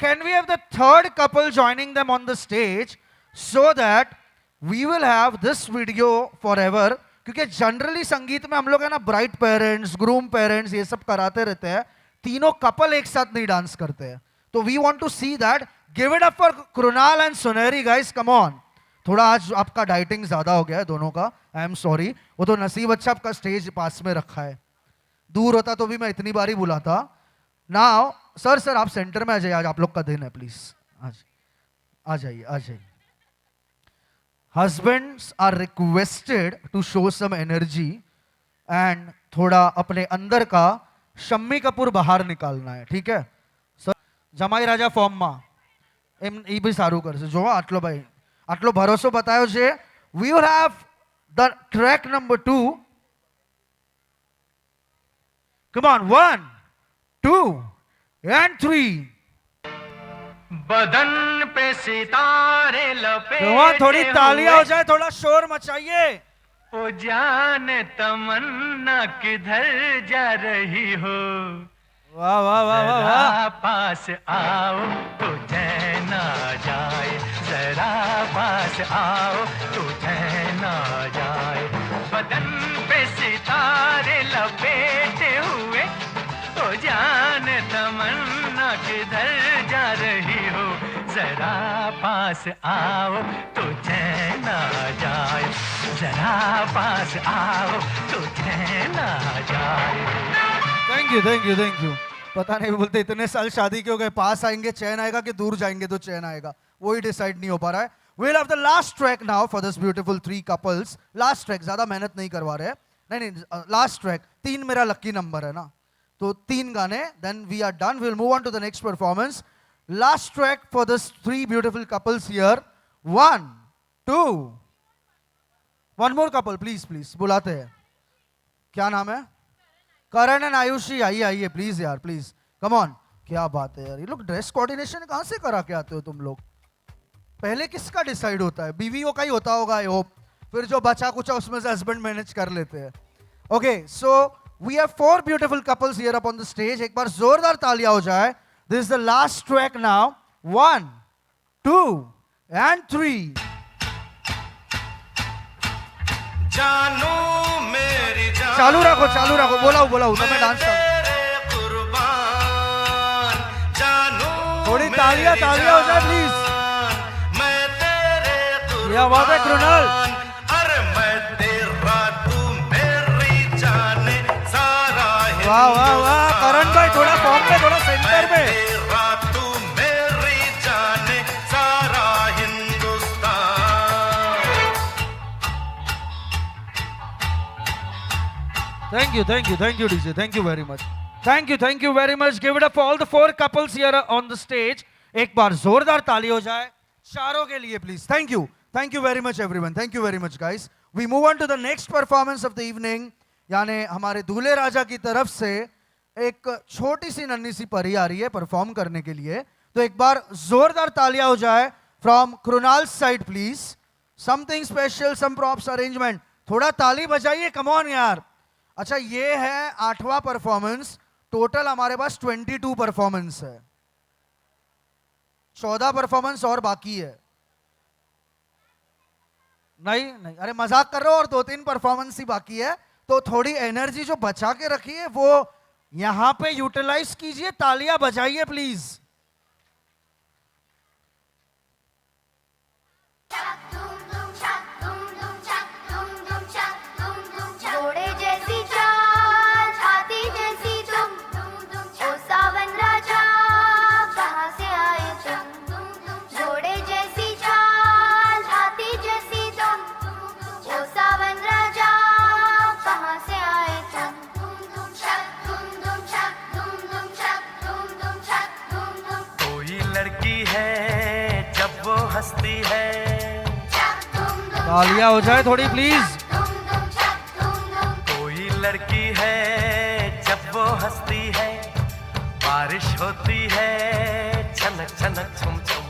A: can we have the third couple joining them on the stage so that we will have this video forever क्योंकि जनरली संगीत में हम लोग है ना ब्राइड पेरेंट्स ग्रूम पेरेंट्स ये सब कराते रहते हैं तीनों कपल एक साथ नहीं डांस करते हैं तो we want to see that give it up for Krunal and Sunehri guys come on थोड़ा आज आपका डाइटिंग ज्यादा हो गया है दोनों का आई एम सॉरी वो तो नसीब अच्छा आपका स्टेज पास में रखा है दूर होता तो भी मैं इतनी बार ही बुलाता नाउ सर आप सेंटर में आ जाइए आज आप लोग का दिन है प्लीज आ जाइए Husbands are requested to show some energy and थोड़ा अपने अंदर का शम्मी कपूर बाहर निकालना है ठीक है सर जमाई राजा फॉर्म में एम ई भी सारू करશે જો આટલો ભાઈ આટલો ભરોસો બતાવ્યો છે we will have the track number 2 come on 1 2 and 3
F: बदन पे सितारे लपेटे
A: थोड़ी तालियां हो जाए थोड़ा शोर मचाइए
G: ओ जाने तमन्ना किधर जा रही हो
A: વાહ વાહ વાહ વાહ વાહ
G: जरा पास आओ तो चैन आ जाए जरा पास आओ तो चैन आ जाए बदन पे सितारे लपेटे हुए ओ जाने तमन्ना किधर जा रही हो जरा पास आओ तो चैन आ जाए जरा पास आओ तो चैन आ जाए
A: thank you thank you thank you पता नहीं बोलते इतने साल शादी के हो गए पास आएंगे चैन आएगा कि दूर जाएंगे तो चैन आएगा वही डिसाइड नहीं हो पा रहा है we'll have the last track now for this beautiful three couples last track ज्यादा मेहनत नहीं करवा रहे नहीं लास्ट ट्रैक 3 मेरा लकी नंबर है ना तो 3 गाने then we are done we'll move on to the next performance last track for this three beautiful couples here 1 2 one more couple please बुलाते हैं क्या नाम है करण एंड आयुषी आइए आइए प्लीज यार प्लीज कम ऑन क्या बात है यार ये लोग ड्रेस कोऑर्डिनेशन कहाँ से करा के आते हो तुम लोग पहले किसका डिसाइड होता है बीवियों का ही होता होगा आई होप फिर जो बचा कुचा उसमें से हस्बैंड मैनेज कर लेते हैं okay so we have 4 beautiful couples here up on the stage एक बार जोरदार तालियां हो जाए this is the last track now 1 2 and 3
F: जानो मेरी जान
A: चालू रखो बोलाओ तुम्हें डांस करो
F: तेरे कुर्बान जानो
A: थोड़ी तालियां हो जाए प्लीज
F: मैं तेरे
A: क्या बात है कृणाल
F: अरे मैं तेरा तू मेरी जाने सारा
A: वाह वाह वाह करण भाई थोड़ा फॉर्म में थोड़ा सेंटर में
F: तेरा तू मेरी जाने सारा Hindustan
A: Thank you, DJ. Thank you very much. Give it up for all the 4 couples here on the stage. एक बार जोरदार ताली हो जाए चारों के लिए please. Thank you very much everyone. Thank you very much guys. We move on to the next performance of the evening. यानी हमारे दूल्हे राजा की तरफ से एक छोटी सी नन्ही सी परी आ रही है परफॉर्म करने के लिए तो एक बार जोरदार तालियां हो जाए from Krunal side please something special some props arrangement थोड़ा ताली बजाइए कम ऑन यार अच्छा ये है 8वां परफॉर्मेंस टोटल हमारे पास 22 परफॉर्मेंस है 14 परफॉर्मेंस और बाकी है नहीं अरे मजाक कर रहे हो और 2-3 परफॉर्मेंस ही बाकी है तो थोड़ी एनर्जी जो बचा के रखी है वो यहां पे यूटिलाइज कीजिए तालियां बजाइए प्लीज
C: घोड़े जैसी चाल हाथी जैसी तुम ओ सावन राजा कहाँ से आए तुम घोड़े जैसी चाल हाथी जैसी तुम ओ सावन राजा कहाँ से आए
G: कोई लड़की है जब वो हंसती है
A: तालियां हो जाए थोड़ी प्लीज
G: कोई लड़की है जब वो हंसती है बारिश होती है छनक छनक छुम छुम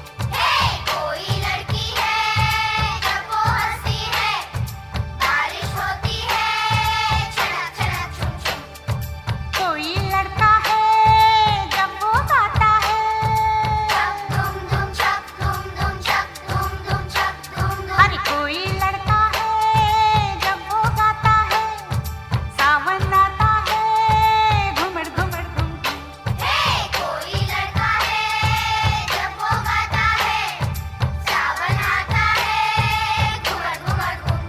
C: कोई लड़की है जब वो हंसती है बारिश होती है छनक छनक छुम छुम कोई लड़का है जब वो गाता है धूम धूम छक धूम धूम छक धूम धूम छक धूम धूम अरे कोई लड़का है जब वो गाता है सावन आता है घुमड़ घुमड़ घुम कोई लड़का है जब वो गाता है सावन आता है घुमड़ घुमड़ घुम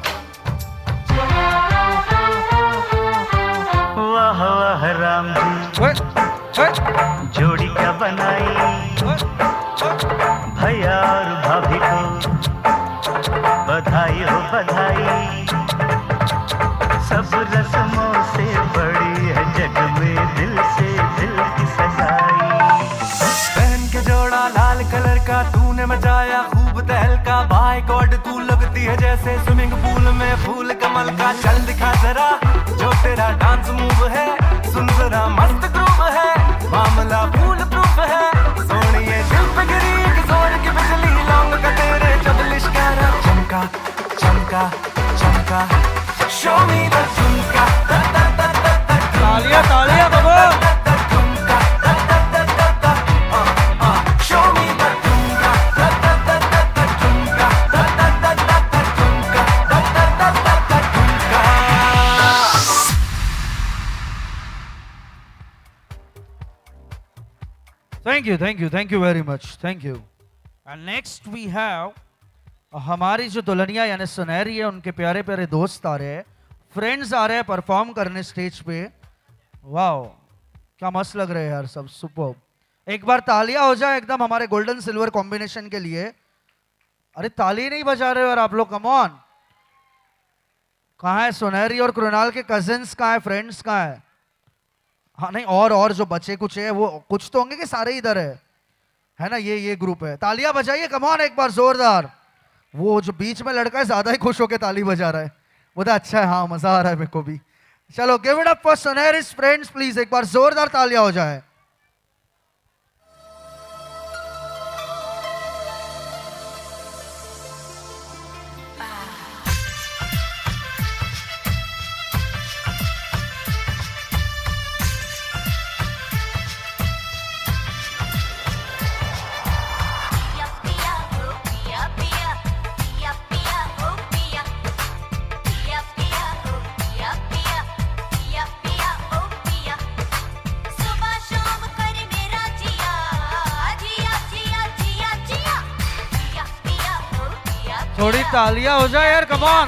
G: वाह वाह राम जी जोड़ी क्या बनाई भैया और भाभी को बधाई हो बधाई सब रस्मों से बड़ी है जग में दिल से दिल की सगाई पहन के जोड़ा लाल कलर का तूने मचाया खूब तहलका बाय गॉड तू लगती है जैसे स्विमिंग पूल में फूल कमल का चल दिखा जरा जो तेरा डांस मूव है सुन जरा मस्त ग्रूव है मामला फूल प्रूफ है सोनिए दिल पे गिरी एक जोर की बिजली लौंग का तेरे जब लिश्कारा चमका चमका चमका
A: thank you very much, thank you. And next we have हमारी जो दुल्हनिया यानी सुनहरी है, उनके प्यारे प्यारे दोस्त आ रहे हैं, फ्रेंड्स आ रहे हैं परफॉर्म करने स्टेज पे। वाओ, क्या मस्त लग रहे हैं यार सब, सुपर। एक बार तालियां हो जाए एकदम हमारे गोल्डन सिल्वर कॉम्बिनेशन के लिए। अरे ताली नहीं बजा रहे हो यार आप लोग, कम ऑन। कहाँ है सुनहरी और कृणाल के कजिन्स, कहाँ है फ्रेंड्स, कहाँ है? हाँ नहीं, और जो बचे कुछ है, वो कुछ तो होंगे कि सारे इधर है ना? ये ग्रुप है। तालियां बजाइए कम ऑन एक बार जोरदार। वो जो बीच में लड़का है ज्यादा ही खुश होके ताली बजा रहा है, बोला अच्छा है, हाँ मजा आ रहा है मेरे को भी। चलो give it up for Sunehri's friends please, एक बार जोरदार तालियां हो जाए।
C: पिया पिया ओ पिया पिया पिया पिया ओ पिया पिया पिया ओ पिया पिया पिया पिया ओ पिया सुबह शाम कर मेरा जिया जिया जिया जिया जिया पिया पिया ओ पिया
A: थोड़ी तालियां हो जाए यार, come on.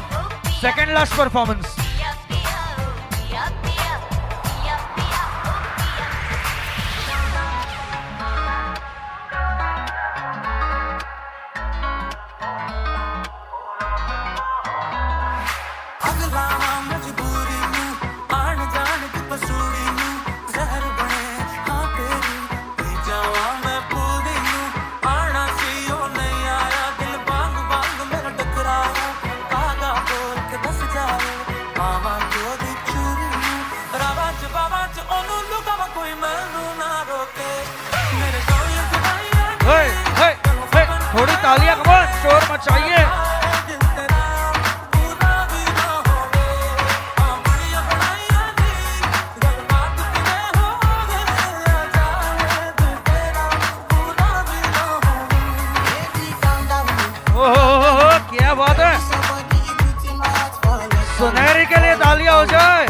A: Second last performance.
C: पिया पिया ओ पिया पिया पिया पिया ओ पिया
G: अगला मजबूरी नू आन जान की पसूरी नू जहर बने हाँ तेरी पी जावा मैं पूरी नू आना सी ओ नहीं आया दिल बांग बांग मेरा टकराया कागा बोल के दस जाए आवा क्यों दी चूरी नू बाबा च ओनू लुकावा कोई मैनू ना रोके मेरे कोई जुदाइयां
A: थोड़ी तालियां कम ऑन, शोर मचाइए। ओहो, क्या बात है। सुनहरी के लिए तालियां हो जाए।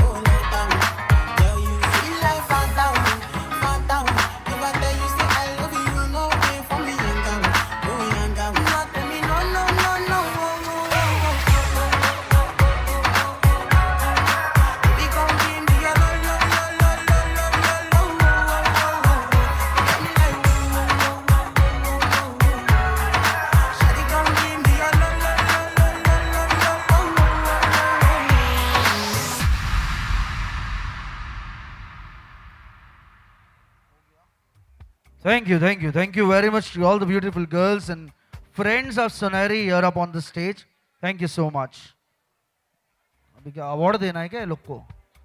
A: Thank you very much to all the beautiful girls and friends of Sonari here up on the stage. Thank you so much. अभी क्या अवार्ड देना है क्या ये लोग को?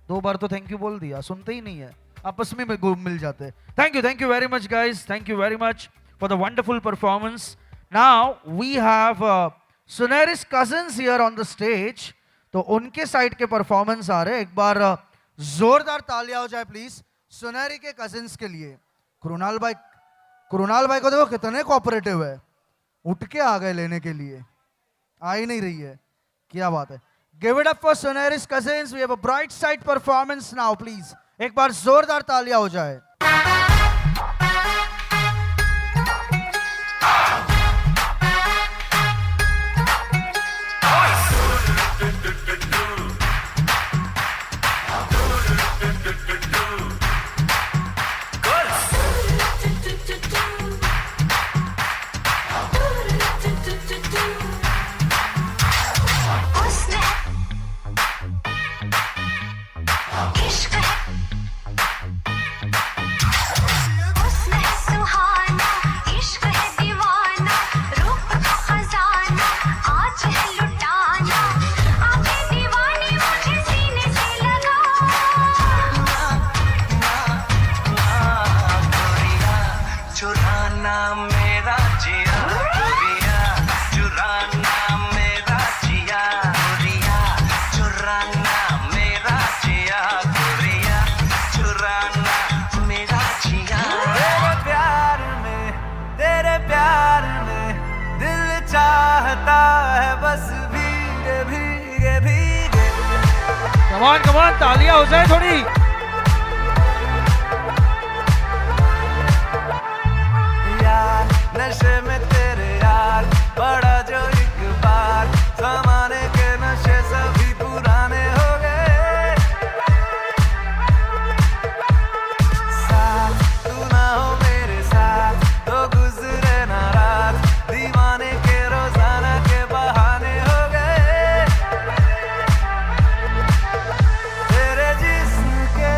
A: 2 बार तो थैंक यू बोल दिया, सुनते ही नहीं है, आपस में मिल जाते हैं। Thank you very much guys, thank you very much for the wonderful performance. Now we have Sonari's cousins here on the stage. तो उनके साइड के परफॉर्मेंस आ रहे हैं, एक बार जोरदार तालियां हो जाए प्लीज सुनहरी के कजिन्स के लिए। कृणाल भाई को देखो कितने कोऑपरेटिव है, उठ के आ गए लेने के लिए, आ ही नहीं रही है, क्या बात है। Give it up for Sunehri's cousins, we have a bright side performance now please, एक बार जोरदार तालियां हो जाए। Come on, तालियां हो जाए थोड़ी।
B: नशे में तेरे यार बड़ा जो एक बार जमाने के नशे सभी पुराने हो गए साथ तू ना हो मेरे साथ तो गुजरे ना रात दीवाने के रोजाना के बहाने हो गए तेरे जिस्म के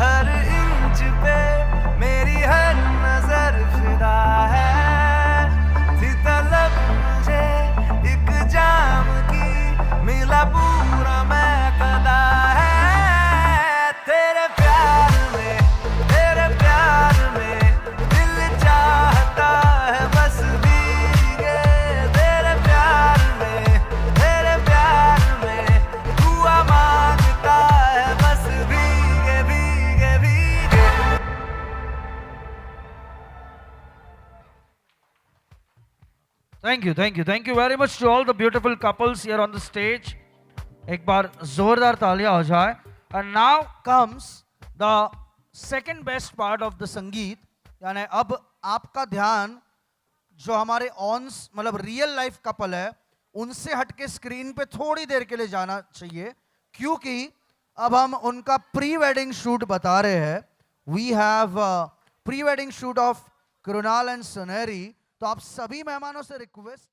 B: हर इंच पे मेरी हर नजर फिदा है थी तलब मुझे एक जाम की मिला पूरा मैं कदा है तेरे प्यार में दिल चाहता है बस भीगे तेरे प्यार में दुआ मांगता है बस भीगे भीगे भीगे
A: Thank you very much to all the beautiful couples here on the stage. एक बार जोरदार तालियां हो जाए. And now comes the second best part of the संगीत. यानी अब आपका ध्यान जो हमारे ऑन्स मतलब रियल लाइफ कपल है उनसे हटके स्क्रीन पे थोड़ी देर के लिए जाना चाहिए क्योंकि अब हम उनका प्री वेडिंग शूट बता रहे हैं. We have pre wedding shoot of Krunal and Suneri. तो आप सभी मेहमानों से रिक्वेस्ट